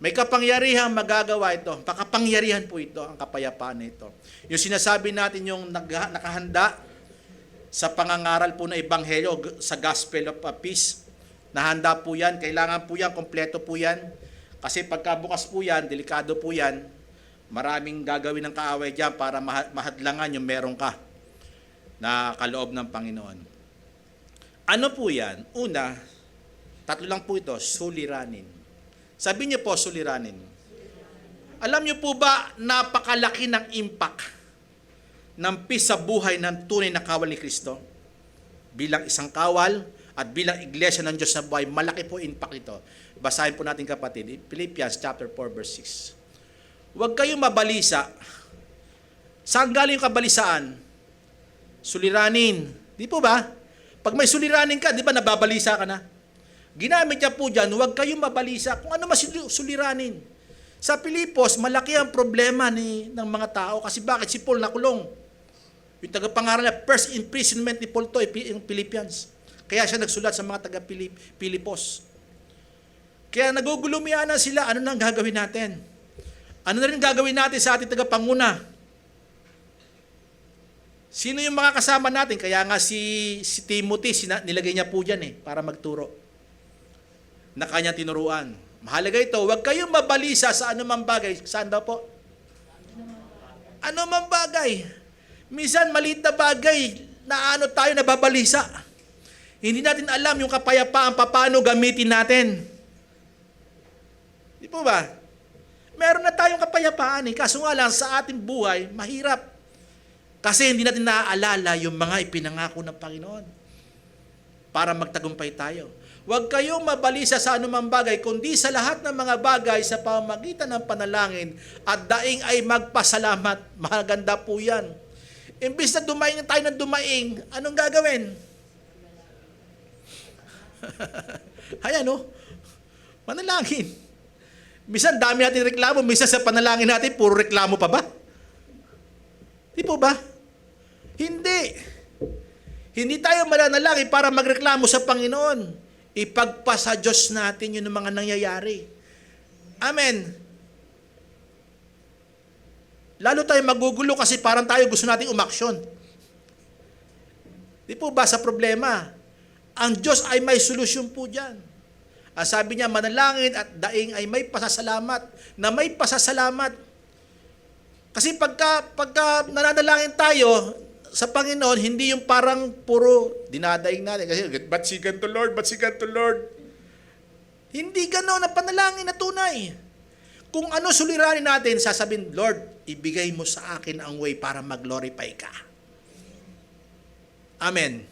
Speaker 3: May kapangyarihang magagawa ito. Pakapangyarihan po ito, ang kapayapaan na ito. Yung sinasabi natin yung nakahanda sa pangangaral po ng Ebanghelyo, sa Gospel of Peace, nahanda po yan, kailangan po yan, kompleto po yan. Kasi pagkabukas po yan, delikado po yan, maraming gagawin ng kaaway dyan para mahadlangan yung meron ka na kaloob ng Panginoon. Ano po yan? Una, 3 lang po ito, suliranin. Sabi niyo po, suliranin. Alam niyo po ba, napakalaki ng impact ng peace sa buhay ng tunay na kawal ni Kristo? Bilang isang kawal at bilang iglesia ng Diyos na buhay, malaki po impact ito. Basahin po natin kapatid, Philippians chapter 4 verse 6. Huwag kayong mabalisa. Saan galing yung kabalisaan? Suliranin. Di po ba? Pag may suliranin ka, di ba nababalisa ka na? Ginamit niya po dyan, huwag kayong mabalisa kung ano suliranin. Sa Pilipos, malaki ang problema ng mga tao kasi bakit? Si Paul nakulong. Yung tagapangaral na first imprisonment ni Paul to, yung Philippians. Kaya siya nagsulat sa mga taga-Pilipos. Kaya nagugulumianan sila, ano nang gagawin natin? Ano na rin gagawin natin sa ating tagapanguna? Sino yung mga kasama natin? Kaya nga si Timothy, nilagay niya po dyan para magturo na kanyang tinuruan. Mahalaga ito, huwag kayong mabalisa sa anumang bagay. Saan daw po? Anumang bagay. Minsan, maliit na bagay na tayo nababalisa. Hindi natin alam yung kapayapaan, paano gamitin natin. Di po ba? Meron na tayong kapayapaan kaso nga lang sa ating buhay, mahirap. Kasi hindi natin naaalala yung mga ipinangako ng Panginoon para magtagumpay tayo. Huwag kayong mabalisa sa anumang bagay, kundi sa lahat ng mga bagay sa pamamagitan ng panalangin at daing ay magpasalamat. Maganda po yan. Imbis na dumaing tayo ng dumaing, anong gagawin? Ayan manalangin. Minsan dami natin reklamo, minsan sa panalangin natin, puro reklamo pa ba? Di po ba? Hindi. Hindi tayo mananalangin para magreklamo sa Panginoon. Ipagpasa Diyos natin yung mga nangyayari. Amen. Lalo tayo magugulo kasi parang tayo gusto natin umaksyon. Di po ba sa problema? Ang Diyos ay may solusyon po dyan. Ang sabi niya, manalangin at daing ay may pasasalamat. Na may pasasalamat. Kasi pagka nananalangin tayo sa Panginoon, hindi yung parang puro dinadaing natin. Kasi, ba't si ganito Lord? Ba't si ganito Lord? Hindi gano'n na panalangin na tunay. Kung ano suliranin natin, sasabihin, Lord, ibigay mo sa akin ang way para mag-glorify ka. Amen.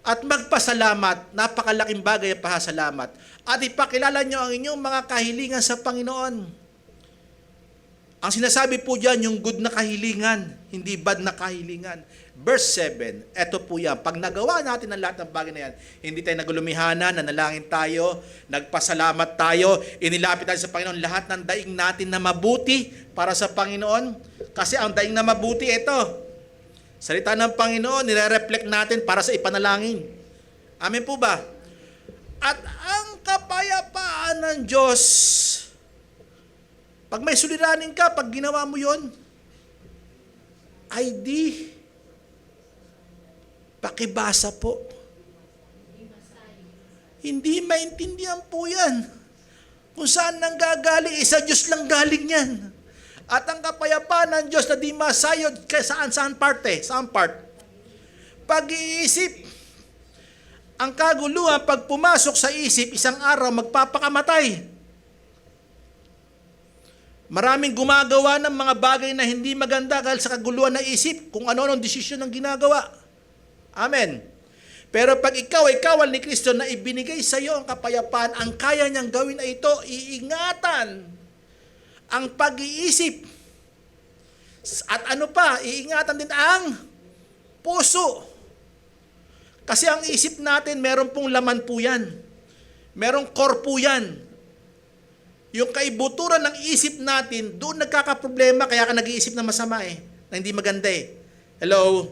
Speaker 3: At magpasalamat, napakalaking bagay ang pasalamat. At ipakilala nyo ang inyong mga kahilingan sa Panginoon. Ang sinasabi po dyan, yung good na kahilingan, hindi bad na kahilingan. Verse 7, eto po yan. Pag nagawa natin ang lahat ng bagay na yan, hindi tayo nagulumihanan, nanalangin tayo, nagpasalamat tayo, inilapit tayo sa Panginoon, lahat ng daing natin na mabuti para sa Panginoon. Kasi ang daing na mabuti, ito, salita ng Panginoon, nire-reflect natin para sa ipanalangin. Amen po ba? At ang kapayapaan ng Diyos, pag may suliranin ka, pag ginawa mo yon, ay di pakibasa po. Hindi maintindihan po yan. Kung saan nang gagaling, sa Diyos lang galing yan. At ang kapayapaan ng Diyos na di masayod, saan part? Pag-iisip. Ang kaguluhan, pag pumasok sa isip, isang araw magpapakamatay. Maraming gumagawa ng mga bagay na hindi maganda dahil sa kaguluhan na isip kung ano-anong desisyon ang ginagawa. Amen. Pero pag ikaw ay kawal ni Kristo na ibinigay sa iyo ang kapayapaan, ang kaya niyang gawin ay ito, iingatan ang pag-iisip At ano pa, iingatan din ang puso. Kasi ang isip natin, meron pong laman po yan. Merong core po yan. Yung kaibuturan ng isip natin, doon nagkakaproblema, kaya ka nag-iisip na masama na hindi maganda Hello?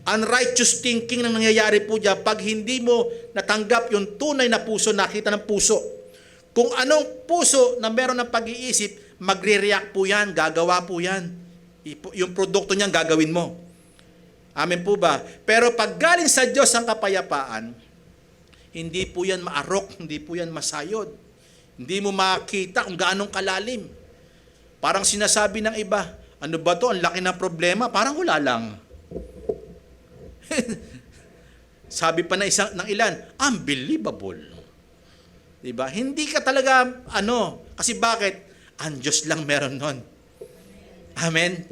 Speaker 3: Unrighteous thinking na nangyayari po dyan pag hindi mo natanggap yung tunay na puso, nakita ng puso. Kung anong puso na meron ng pag-iisip, magre-react po yan, gagawa po yan. Yung produkto niyan gagawin mo. Amen po ba? Pero pag galing sa Diyos ang kapayapaan, hindi po yan maarok, hindi po yan masayod. Hindi mo makita kung gaanong kalalim. Parang sinasabi ng iba, ano ba to? Ang laki ng problema. Parang wala lang. Sabi pa ng ilan, unbelievable. Diba? Hindi ka talaga, kasi bakit? Ang Diyos lang meron nun. Amen?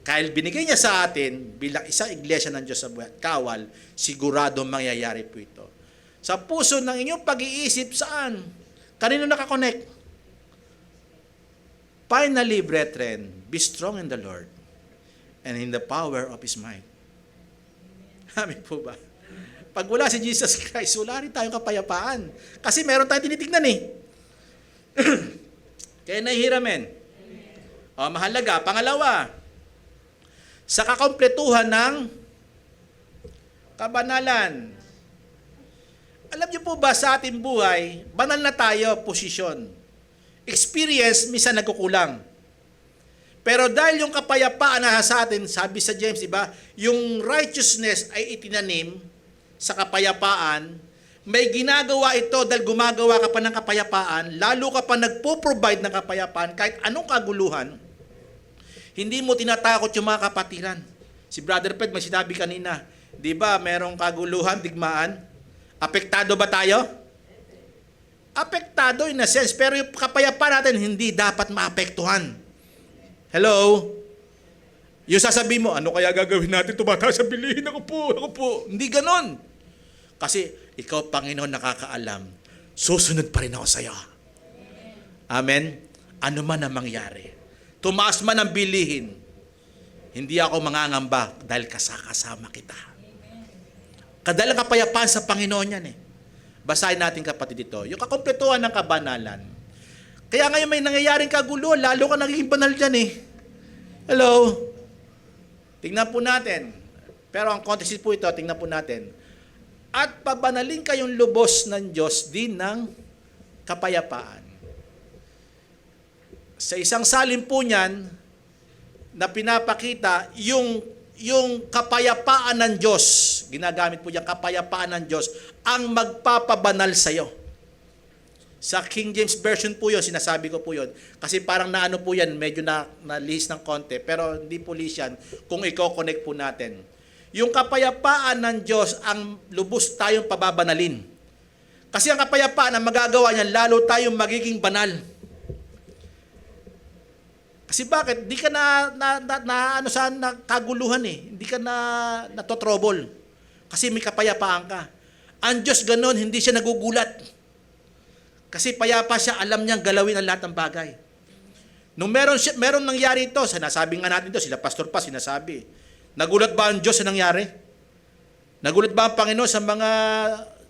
Speaker 3: Kahit binigay niya sa atin, bilang isang iglesia ng Diyos sa buhay at kawal, sigurado mangyayari po ito. Sa puso ng inyong pag-iisip, saan? Kanino nakakonect? Finally, brethren, be strong in the Lord and in the power of His might. Amen po ba? Pag wala si Jesus Christ, wala rin tayong kapayapaan. Kasi meron tayong tinitignan Kaya nahihiramin. Mahalaga. Pangalawa, sa kakompletuhan ng kabanalan. Alam niyo po ba sa ating buhay, banal na tayo, posisyon. Experience, minsan nagkukulang. Pero dahil yung kapayapaan na sa atin, sabi sa James, diba, yung righteousness ay itinanim sa kapayapaan, may ginagawa ito dahil gumagawa ka pa ng kapayapaan, lalo ka pa nagpo-provide ng kapayapaan, kahit anong kaguluhan, hindi mo tinatakot yung mga kapatiran. Si Brother Fred, may sinabi kanina, di ba, merong kaguluhan, digmaan, apektado ba tayo? Apektado in a sense, pero yung kapayapaan natin hindi dapat maapektuhan. Hello? Yung sasabihin mo, ano kaya gagawin natin? Tumataas sa bilihin, ako po. Hindi ganon. Kasi ikaw, Panginoon, nakakaalam, susunod pa rin ako sa'yo. Amen? Ano man ang mangyari. Tumaas man ang bilihin, hindi ako mangangamba dahil kasama kita. Kadalang kapayapaan sa Panginoon yan Basahin natin kapatid ito. Yung kakompletuhan ng kabanalan. Kaya ngayon may nangyayaring kagulo, lalo ka nagiging banal dyan Hello? Tingnan po natin. Pero ang context po ito, tingnan po natin. At pabanalin kayong lubos ng Diyos din ng kapayapaan. Sa isang salin po niyan, na pinapakita yung kapayapaan ng Diyos, ginagamit po yung kapayapaan ng Diyos, ang magpapabanal sa iyo. Sa King James Version po yun, sinasabi ko po yun. Kasi parang naano po yan, medyo na-list ng konti, pero hindi po list yan kung i-connect po natin. Yung kapayapaan ng Diyos, ang lubos tayong pababanalin. Kasi ang kapayapaan, ang magagawa niya, lalo tayong magiging banal. Kasi bakit? Di ka na kaguluhan Hindi ka natotrouble. Kasi may kapayapaan ka. Ang Diyos ganon, hindi siya nagugulat. Kasi payapa siya, alam niyang galawin ang lahat ng bagay. Nung meron nangyari ito, sinasabi nga natin ito, sila pastor pa sinasabi. Nagulat ba ang Diyos sa nangyari? Nagulat ba ang Panginoon sa mga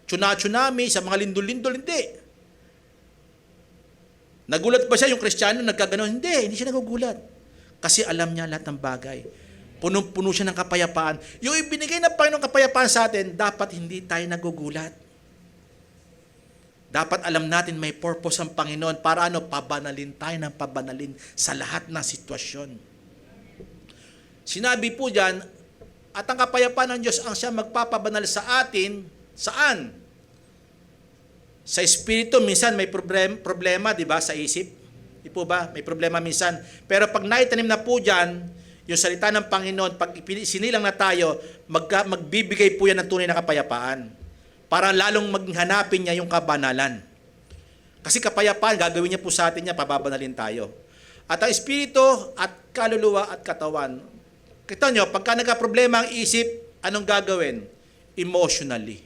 Speaker 3: tsunami, sa mga lindol-lindol? Hindi. Nagulat ba siya yung Kristiyano nagkaganon? Hindi siya nagugulat. Kasi alam niya lahat ng bagay. Punong-puno siya ng kapayapaan. Yung ibinigay ng Panginoon kapayapaan sa atin, dapat hindi tayo nagugulat. Dapat alam natin may purpose ang Panginoon para pabanalin tayo ng pabanalin sa lahat ng sitwasyon. Sinabi po diyan, at ang kapayapaan ng Diyos ang siya magpapabanal sa atin, saan? Sa espiritu, minsan may problema, di ba, sa isip. Di po ba? May problema minsan. Pero pag naitanim na po diyan, yung salita ng Panginoon, pag sinilang na tayo, magbibigay po yan ng tunay na kapayapaan. Para lalong maghanapin niya yung kabanalan. Kasi kapayapaan, gagawin niya po sa atin niya, pababanalin tayo. At ang espiritu at kaluluwa at katawan, kita nyo, pagka nagka-problema ang isip, anong gagawin? Emotionally.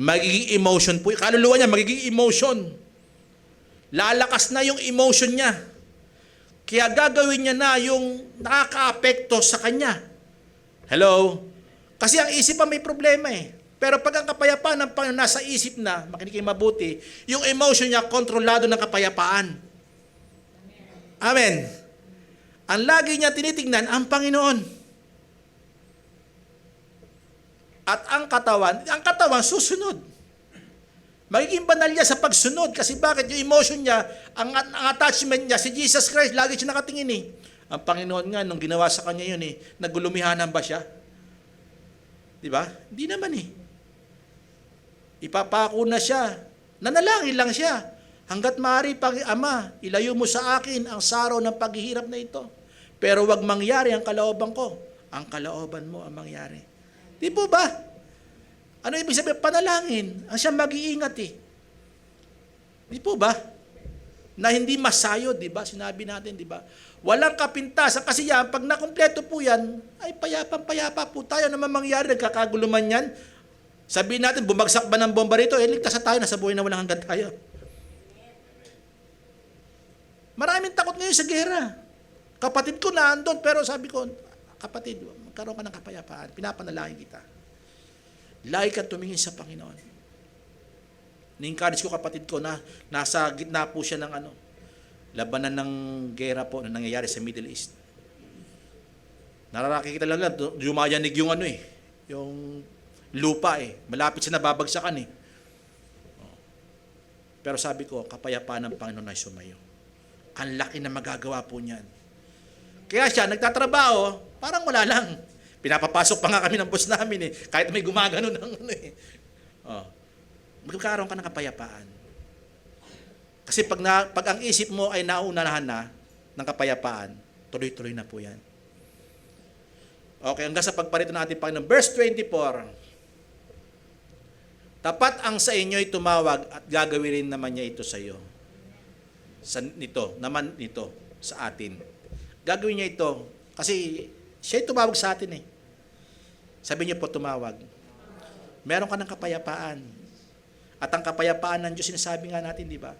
Speaker 3: Magiging emotion po. Kaluluwa niya, magiging emotion. Lalakas na yung emotion niya. Kaya gagawin niya na yung nakakaapekto sa kanya. Hello? Kasi ang isip pa may problema eh. Pero pag ang kapayapaan ng Panginoon nasa isip na, makinig kayo mabuti, yung emotion niya kontrolado ng kapayapaan. Amen. Ang lagi niya tinitingnan, ang Panginoon. At ang katawan susunod. Magiging banal niya sa pagsunod kasi bakit? Yung emotion niya, ang attachment niya, si Jesus Christ, lagi siya nakatingin eh. Ang Panginoon nga, nung ginawa sa kanya yun eh, nagulumihanan ba siya? Di ba? Hindi naman eh. Ipapako na siya. Nanalangin lang siya. Hanggat maaari, Ama, ilayo mo sa akin ang saraw ng paghihirap na ito. Pero wag mangyari ang kalooban ko. Ang kalooban mo ang mangyari. Di po ba? Ano ibig sabihin? Panalangin. Ang siya mag-iingat eh. Di po ba? Na hindi masayod, di ba? Sinabi natin, di ba? Walang kapintasan. Kasi yan, pag nakumpleto po yan, ay payapa po tayo naman mangyari. Nagkakagulo man yan. Sabihin natin, bumagsak ba ng bomba rito? Ligtas na tayo, nasa buhay na walang hanggan tayo. Maraming takot ngayon sa gera. Kapatid ko na andun, pero sabi ko, kapatid, magkaroon ka ng kapayapaan. Pinapanalangin kita. Lagi kang tumingin sa Panginoon. Ni-encourage ko kapatid ko na nasa gitna po siya ng labanan ng gera po na nangyayari sa Middle East. Nakikita lang dumayanig yung yung lupa eh. Malapit siya nababagsakan eh. Pero sabi ko, kapayapaan ng Panginoon ay sumayo. Ang laki na magagawa po niyan. Kaya siya, nagtatrabaho, parang wala lang. Pinapapasok pa nga kami ng boss namin eh. Kahit may gumagano ng magkakaroon ka ng kapayapaan. Kasi pag ang isip mo ay nauunahan na ng kapayapaan, tuloy-tuloy na po yan. Okay, hanggang sa pagparito ng ating Panginoon. Verse 24. Tapat ang sa inyo'y tumawag at gagawin rin naman niya ito sa iyo. Nito sa atin. Gagawin niya ito kasi siya'y tumawag sa atin eh. Sabi niyo po tumawag. Meron ka ng kapayapaan. At ang kapayapaan ng Diyos, sinasabi nga natin, di ba?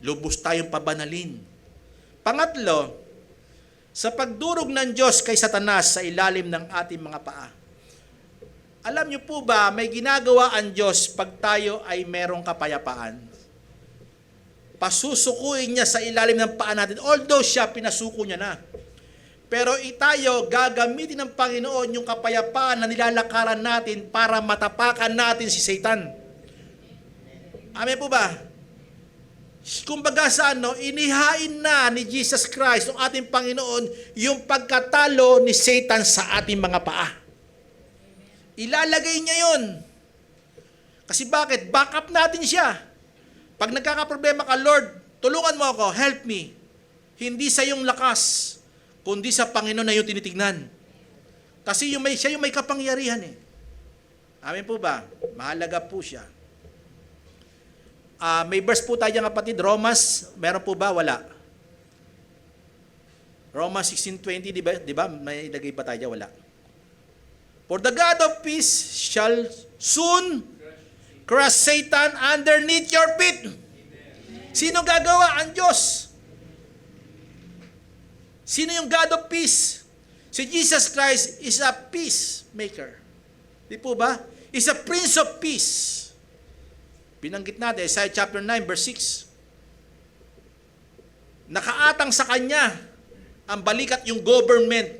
Speaker 3: Lubos tayong pabanalin. Pangatlo, sa pagdurog ng Diyos kay Satanas sa ilalim ng ating mga paa. Alam niyo po ba, may ginagawa ang Diyos pag tayo ay merong kapayapaan. Pasusukuin niya sa ilalim ng paa natin. Although siya, pinasuko niya na. Pero tayo, gagamitin ng Panginoon yung kapayapaan na nilalakaran natin para matapakan natin si Satan. Amen po ba? Kumbaga sa inihain na ni Jesus Christ, ng ating Panginoon, yung pagkatalo ni Satan sa ating mga paa. Ilalagay niya yun. Kasi bakit? Back up natin siya. Pag nagkakaproblema ka, Lord, tulungan mo ako, help me. Hindi sa iyong lakas, kundi sa Panginoon na yung tinitignan. Kasi siya yung may kapangyarihan eh. Amen po ba? Mahalaga po siya. May verse po tayo dyan kapatid, Romans, meron po ba? Wala. Romans 16:20, di ba? May lagay ba tayo dyan? Wala. For the God of peace shall soon crush Satan underneath your feet. Sino gagawa? Ang Diyos. Sino yung God of peace? Si Jesus Christ is a peacemaker. Di po ba? Is a Prince of Peace. Binanggit natin, Isaiah chapter 9, verse 6. Nakaatang sa Kanya ang balikat yung government.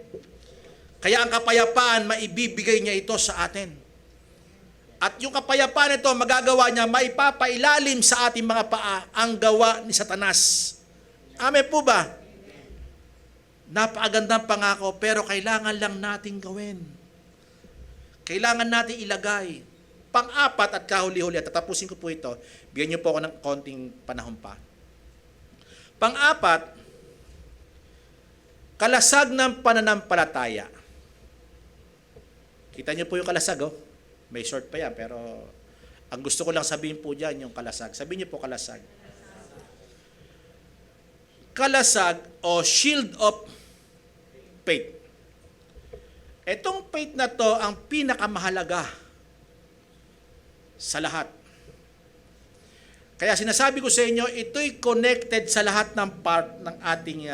Speaker 3: Kaya ang kapayapaan, maibibigay niya ito sa atin. At yung kapayapaan ito, magagawa niya, maipapailalim sa ating mga paa ang gawa ni Satanas. Amen po ba? Napakagandang pangako, pero kailangan lang nating gawin. Kailangan natin ilagay. Pang-apat at kahuli-huli, at tatapusin ko po ito, bigyan niyo po ako ng konting panahon pa. Pang-apat, kalasag ng pananampalataya. Kita niyo po yung kalasag, oh. May short pa yan, pero ang gusto ko lang sabihin po dyan, yung kalasag. Sabihin niyo po kalasag. Kalasag o shield of faith. Itong faith na to ang pinakamahalaga sa lahat. Kaya sinasabi ko sa inyo, ito'y connected sa lahat ng part ng ating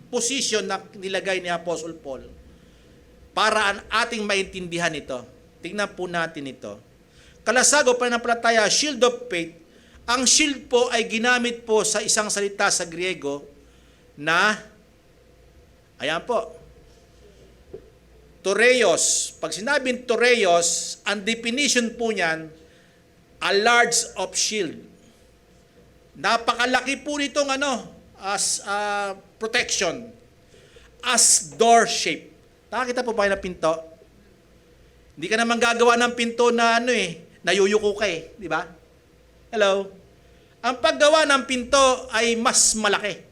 Speaker 3: position na nilagay ni Apostle Paul para ang ating maintindihan ito. Tingnan po natin ito. Kalasag o pananampalataya, shield of faith. Ang shield po ay ginamit po sa isang salita sa Griego na, ayan po, Toreos. Pag sinabing Toreos, ang definition po niyan, a large of shield. Napakalaki po nitong as protection. As door shape. Nakakita po ba kayo ng pinto? Hindi ka naman gagawa ng pinto na nayuyuko ka di ba? Hello? Ang paggawa ng pinto ay mas malaki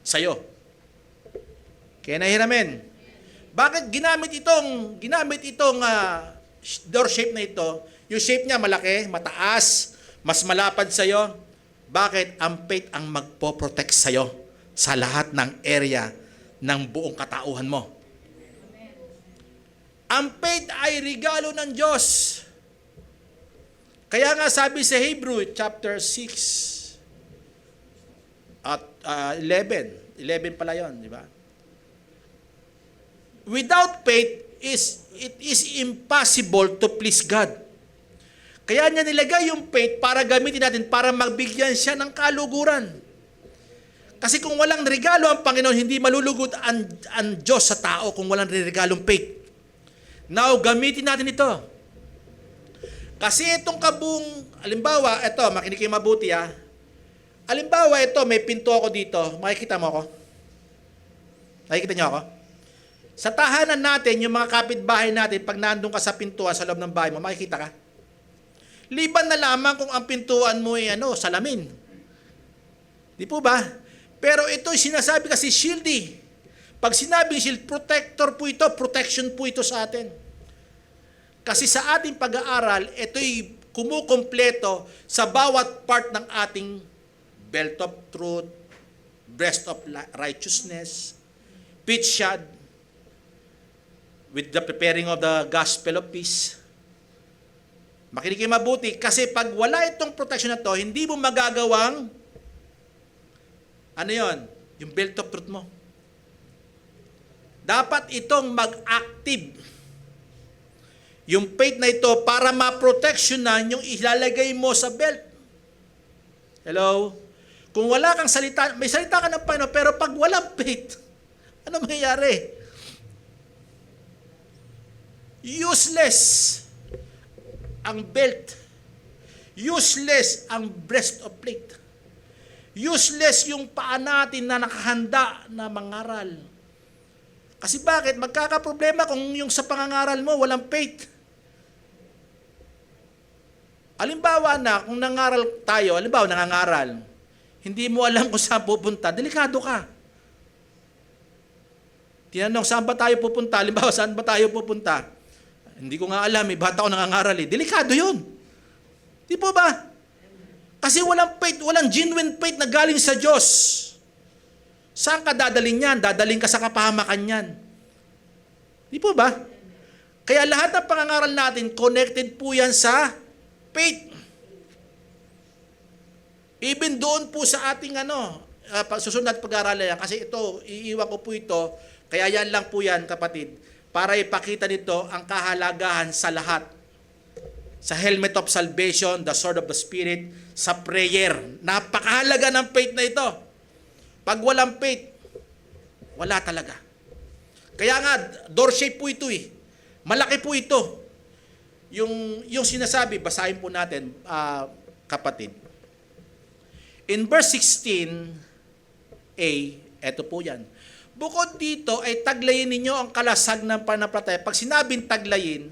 Speaker 3: sa'yo. Kaya nahiramin. Bakit ginamit itong door shape na ito? Yung shape niya malaki, mataas, mas malapad sa'yo. Bakit? Ang faith ang magpo-protect sa'yo sa lahat ng area ng buong katauhan mo. Ang faith ay regalo ng Diyos. Kaya nga sabi sa Hebrew chapter 6 at 11 pala yon, di ba? Without faith, it is impossible to please God. Kaya niya nilagay yung faith para gamitin natin, para magbigyan siya ng kaluguran. Kasi kung walang regalo ang Panginoon, hindi malulugod ang Diyos sa tao kung walang regalong faith. Now, gamitin natin ito. Kasi itong halimbawa, ito, makinig kayo mabuti Halimbawa, ito, may pinto ako dito. Makikita mo ako? Nakikita niyo ako? Sa tahanan natin, yung mga kapitbahay natin, pag nandun ka sa pintuan sa loob ng bahay mo, makikita ka? Liban na lamang kung ang pintuan mo ay salamin. Di po ba? Pero ito sinasabi kasi shield Pag sinabing shield, protector po ito, protection po ito sa atin. Kasi sa ating pag-aaral, ito'y kumukompleto sa bawat part ng ating belt of truth, breast of righteousness, feet shod, with the preparing of the gospel of peace. Makinig kayo mabuti, kasi pag wala itong protection na to, hindi mo magagawang, yung belt of truth mo. Dapat itong mag-active. Yung faith na ito para ma-protectionan yung ilalagay mo sa belt. Hello? Kung wala kang salita, may salita ka ng Panginoon, pero pag walang faith, ano mangyayari? Useless ang belt. Useless ang breast of plate. Useless yung paa natin na nakahanda na mangaral. Kasi bakit? Magkakaproblema kung yung sa pangangaral mo, walang faith. Halimbawa kung nangaral tayo, nangangaral, hindi mo alam kung saan pupunta, delikado ka. Tinanong, saan ba tayo pupunta? Halimbawa, saan ba tayo pupunta? Hindi ko nga alam, bata ko nangangaral Delikado yun. Di po ba? Kasi walang faith, walang genuine faith na galing sa Diyos. Saan ka dadaling yan? Dadaling ka sa kapahamakan yan. Di po ba? Kaya lahat ng pangangaral natin, connected po yan sa faith. Even doon po sa ating susunod na pag-aaralan yan, kasi ito, iiwan ko po ito, kaya yan lang po yan, kapatid, para ipakita nito ang kahalagahan sa lahat. Sa helmet of salvation, the sword of the Spirit, sa prayer. Napakahalaga ng faith na ito. Pag walang faith, wala talaga. Kaya nga, door shape po ito Malaki po ito. Yung sinasabi, basahin po natin, kapatid. In verse 16a, eto po yan. Bukod dito ay taglayin ninyo ang kalasag ng pananampalataya. Pag sinabing taglayin,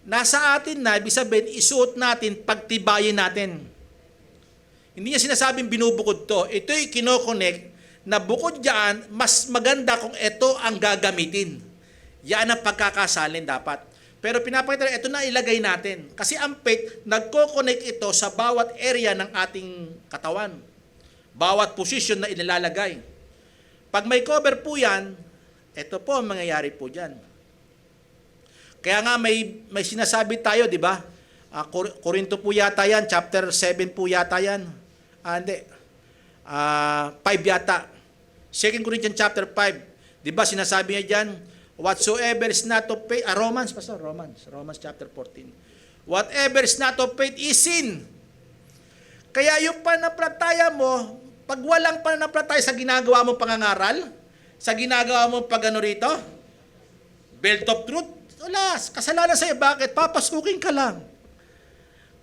Speaker 3: nasa atin na, ibig sabihin, isuot natin, pagtibayin natin. Hindi niya sinasabing binubukod to. Ito'y kinokonek na bukod dyan, mas maganda kung ito ang gagamitin. Yan ang pagkakasalin dapat. Pero pinapakita ito na ilagay natin. Kasi ang faith, nagko-connect ito sa bawat area ng ating katawan. Bawat position na inilalagay. Pag may cover po yan, ito po ang mangyayari po dyan. Kaya nga may sinasabi tayo, di ba? Korinto po yata yan, chapter 7 po yata yan. Hindi. 5 yata. 2 Corinthians chapter 5. Di ba sinasabi niya dyan, whatsoever is not of faith, Romans chapter 14. Whatever is not of faith is sin. Kaya yung pananampalataya mo, pag walang pananampalataya sa ginagawa mong pangangaral, sa ginagawa mong rito, belt of truth, wala, kasalanan sa'yo. Bakit? Papasukin ka lang.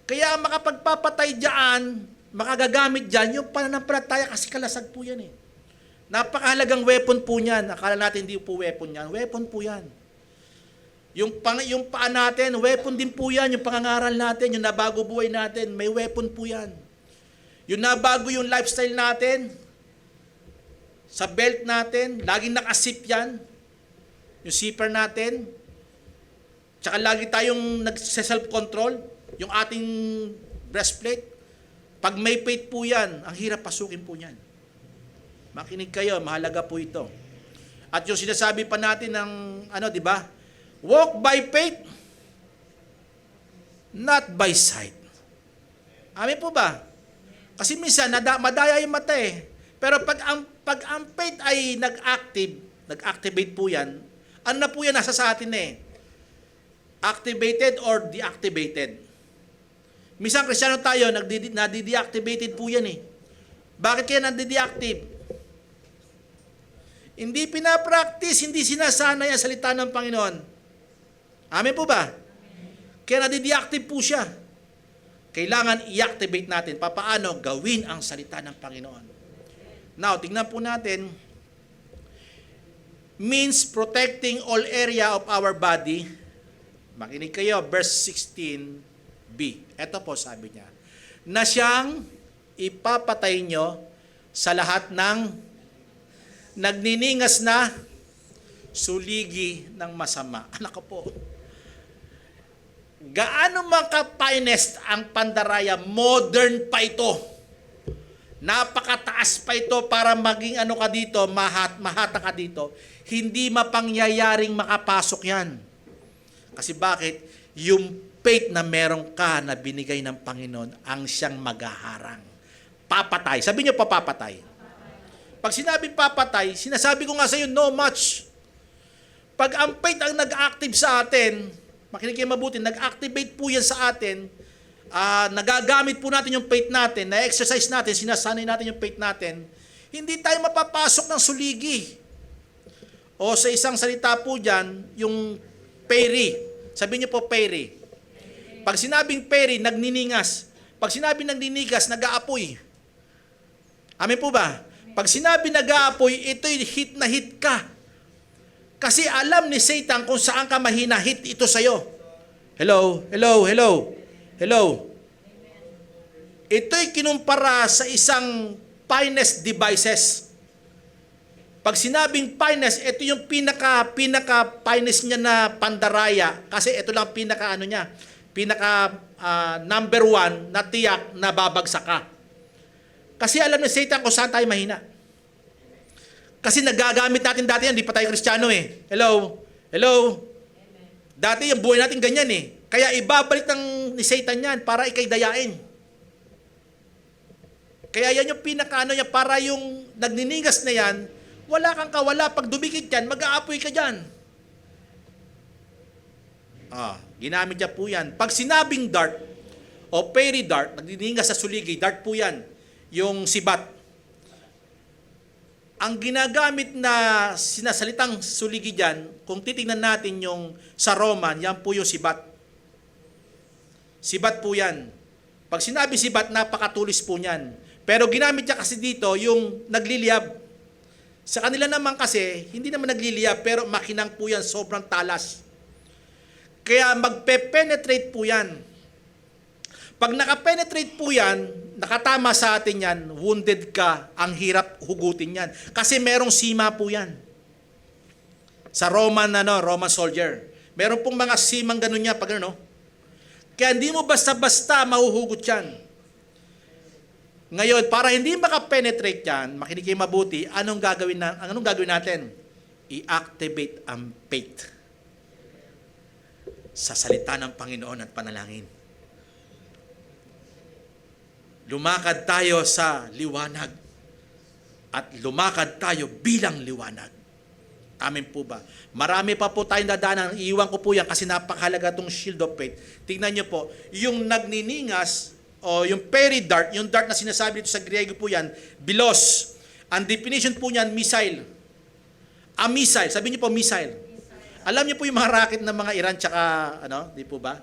Speaker 3: Kaya makapagpapatay dyan, makagagamit dyan, yung pananampalataya kasi kalasag po yan eh. Napakahalagang weapon po niyan. Akala natin hindi po weapon yan. Weapon po yan. Yung paa natin, weapon din po yan. Yung pangangaral natin, yung nabago buhay natin, may weapon po yan. Yung nabago yung lifestyle natin, sa belt natin, laging nakasip yan. Yung zipper natin. Tsaka lagi tayong nag-self-control. Yung ating breastplate. Pag may faith po yan, ang hirap pasukin po yan. Makinig kayo, mahalaga po ito. At yung sinasabi pa natin ng, di ba? Walk by faith, not by sight. Amin po ba? Kasi minsan, madaya yung mata eh. Pero pag ang faith ay nag-activate po yan, ano na po yan, nasa sa atin eh. Activated or deactivated. Minsan, Kristiyano tayo, nadi-deactivated po yan eh. Bakit kaya nadi-deactive? Hindi pinapractice, hindi sinasanay ang salita ng Panginoon. Amen po ba? Kaya nadi-deactive po siya. Kailangan i-activate natin. Papaano gawin ang salita ng Panginoon? Now, tingnan po natin. Means protecting all area of our body. Makinig kayo, verse 16b. Ito po sabi niya. Na siyang ipapatay nyo sa lahat ng nagniningas na suligi ng masama. Anak ko po. Gaano maka-finest ang pandaraya, modern pa ito. Napakataas pa ito para maging ka dito, mahata ka dito. Hindi mapangyayaring makapasok yan. Kasi bakit? Yung faith na meron ka na binigay ng Panginoon ang siyang maghaharang. Papatay. Sabi niyo papapatay. Pag sinabing papatay, sinasabi ko nga sa iyo, no match. Pag ang faith ang nag-active sa atin, makinig kayo mabuti, nag-activate po yan sa atin, nagagamit po natin yung faith natin, na-exercise natin, sinasanay natin yung faith natin, hindi tayo mapapasok ng suligi. O sa isang salita po dyan, yung peri. Sabi niyo po peri. Pag sinabing peri, nagniningas. Pag sinabing nagniningas, nag-aapoy. Amen po ba? Pag sinabi nag-aapoy, ito'y hit na hit ka. Kasi alam ni Satan kung saan ka mahina, hit ito sa'yo. Hello? Hello? Hello? Hello? Ito'y kinumpara sa isang finest devices. Pag sinabing finest, ito yung pinaka-finest niya na pandaraya. Kasi ito lang number 1 na tiyak na babagsak ka. Kasi alam ni Satan kung saan tayo mahina. Kasi nagagamit natin dati yan, di pa tayo Kristiyano eh. Hello? Hello? Dati yung buhay natin ganyan eh. Kaya ibabalik ni Satan yan para ikay dayain. Kaya yan yung niya, para yung nagniningas na yan, wala kang kawala. Pag dumikit yan, mag-aapoy ka dyan. Ginamit niya po yan. Pag sinabing dart, o fairy dart, nagniningas sa suligi, dart po yan. Yung sibat. Ang ginagamit na sinasalitang suligi dyan, kung titingnan natin yung sa Roman, yan po yung sibat. Sibat po yan. Pag sinabi sibat, napakatulis po niyan. Pero ginamit niya kasi dito yung nagliliyab. Sa kanila naman kasi, hindi naman nagliliyab, pero makinang po yan, sobrang talas. Kaya magpe-penetrate po yan. Pag nakapenetrate po yan, nakatama sa atin yan, wounded ka, ang hirap hugutin yan. Kasi merong sima po yan. Sa Roman soldier. Meron pong mga simang ganun niya, pag Kaya hindi mo basta-basta mahuhugot yan. Ngayon, para hindi makapenetrate yan, makinig kayo mabuti, anong gagawin natin? I-activate ang faith sa salita ng Panginoon at panalangin. Lumakad tayo sa liwanag. at lumakad tayo bilang liwanag. Amen po ba? Marami pa po tayong dadaanan. Iiwan ko po yan kasi napakahalaga itong shield of faith. Tingnan nyo po, yung nagniningas o yung peridart, yung dart na sinasabi dito sa Griego po yan, bilos. Ang definition po niyan, missile. A missile. Sabi niyo po, missile. Alam niyo po yung mga rocket ng mga Iran tsaka, di po ba?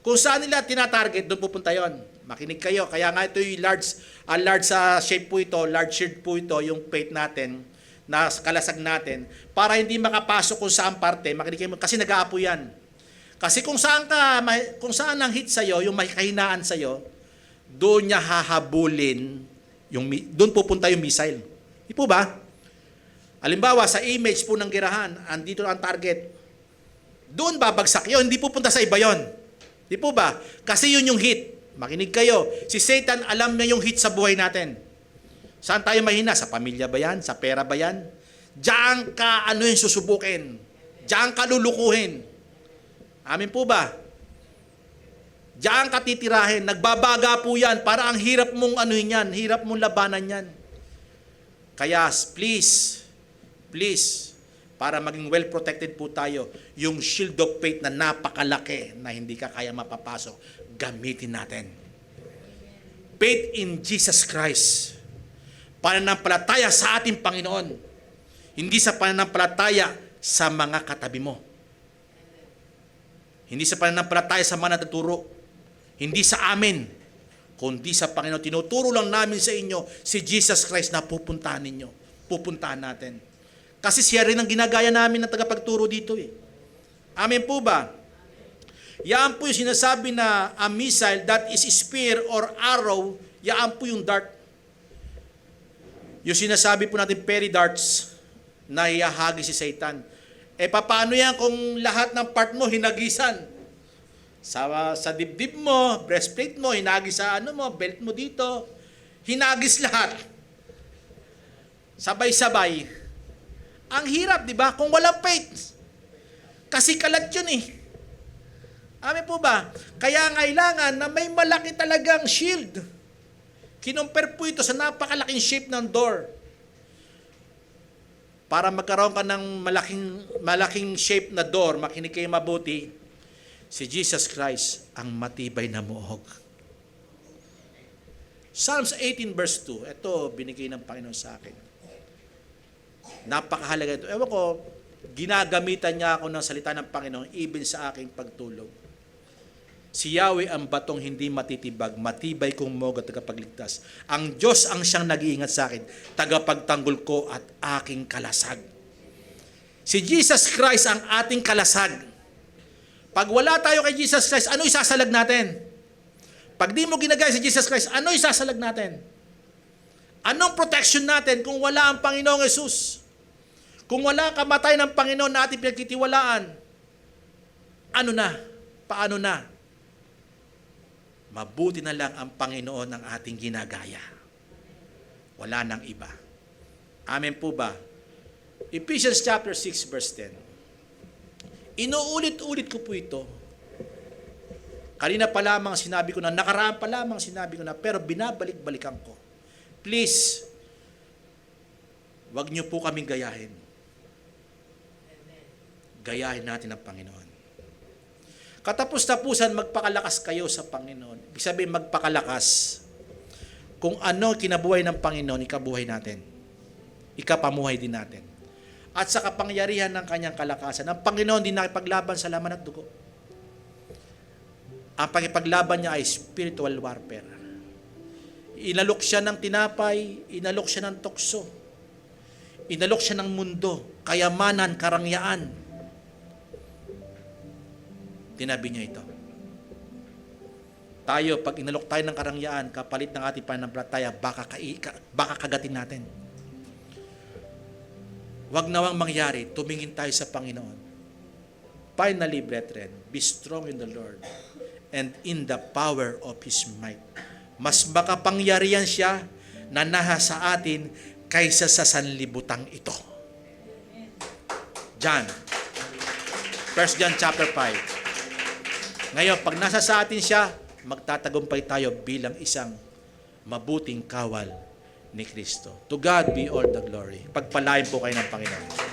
Speaker 3: Kung saan nila tinatarget, doon pupunta yon. Makinig kayo. Kaya nga ito yung large shape po ito, large shield po ito, yung faith natin, na kalasag natin, para hindi makapasok kung saan parte, makinig kayo, kasi nag-aapoy yan. Kasi kung saan ang hit sa'yo, yung may kahinaan sa'yo, doon niya hahabulin, doon pupunta yung missile. Di po ba? Halimbawa, sa image po ng gerahan, andito ang target. Doon babagsak yun, hindi pupunta sa iba yun. Di po ba? Kasi yun yung hit. Makinig kayo. Si Satan, alam niya yung hit sa buhay natin. Saan tayo mahina? Sa pamilya ba yan? Sa pera ba yan? Diyan ka yung susubukin. Diyan ka lulukuhin. Amin po ba? Diyan ka titirahin. Nagbabaga po yan. Para ang hirap mong yan. Hirap mong labanan yan. Kaya please, para maging well-protected po tayo, yung shield of faith na napakalaki na hindi ka kaya mapapasok, gamitin natin. Faith in Jesus Christ. Pananampalataya sa ating Panginoon. Hindi sa pananampalataya sa mga katabi mo. Hindi sa pananampalataya sa mga natuturo. Hindi sa amin. Kundi sa Panginoon. Tinuturo lang namin sa inyo si Jesus Christ na pupuntahan ninyo. Pupuntahan natin. Kasi siya rin ang ginagaya namin ng tagapagturo dito eh. Amen po ba? Yan po yung sinasabi na a missile, that is spear or arrow, yan po yung dart. Yung sinasabi po natin peridarts na hiyahagi si Satan. Paano yan kung lahat ng part mo hinagisan? Sa dibdib mo, breastplate mo, hinagis sa belt mo dito. Hinagis lahat. Sabay-sabay. Ang hirap, di ba? Kung walang faith. Kasi kalat yun eh. Amin po ba? Kaya kailangan na may malaki talagang shield. Kinumpare po ito sa napakalaking shape ng door. Para magkaroon ka ng malaking shape na door, makinig kayo mabuti, si Jesus Christ ang matibay na muog. Psalms 18 verse 2, ito binigay ng Panginoon sa akin. Napakahalaga ito. Ewan ko, ginagamitan niya ako ng salita ng Panginoon even sa aking pagtulog. Si Yahweh ang batong hindi matitibag, matibay kong muog at tagapagligtas. Ang Diyos ang siyang nag-iingat sa akin, tagapagtanggol ko at aking kalasag. Si Jesus Christ ang ating kalasag. Pag wala tayo kay Jesus Christ, ano isasalag natin? Pag di mo ginagaya si Jesus Christ, ano isasalag natin? Anong protection natin kung wala ang Panginoong Yesus? Kung wala kamatay ng Panginoon na ating pinagtitiwalaan, ano na? Paano na? Mabuti na lang ang Panginoon ang ating ginagaya. Wala nang iba. Amen po ba? Ephesians chapter 6 verse 10. Inuulit-ulit ko po ito. Kanina pa lamang sinabi ko na, nakaraan pa lamang sinabi ko na, pero binabalik-balikan ko. Please, wag niyo po kaming gayahin. Gayahin natin ang Panginoon. Katapos-tapusan, magpakalakas kayo sa Panginoon. Ibig sabihin, magpakalakas. Kung ano kinabuhay ng Panginoon, ikabuhay natin. Ikapamuhay din natin. At sa kapangyarihan ng kanyang kalakasan, ang Panginoon din nakipaglaban sa laman at dugo. Ang pagipaglaban niya ay spiritual warfare. Inalok siya ng tinapay, inalok siya ng tukso, inalok siya ng mundo, kayamanan, karangyaan. Tinabi niya ito. Tayo, pag inalok tayo ng karangyaan, kapalit ng ating pananampalataya, baka kagatin natin. Huwag nawang mangyari, tumingin tayo sa Panginoon. Finally, brethren, be strong in the Lord and in the power of His might. Mas makapangyarihan siya na nasa sa atin kaysa sa sanlibutang ito. John. 1 John chapter 5. Ngayon, pag nasa sa atin siya, magtatagumpay tayo bilang isang mabuting kawal ni Kristo. To God be all the glory. Pagpalain po kayo ng Panginoon.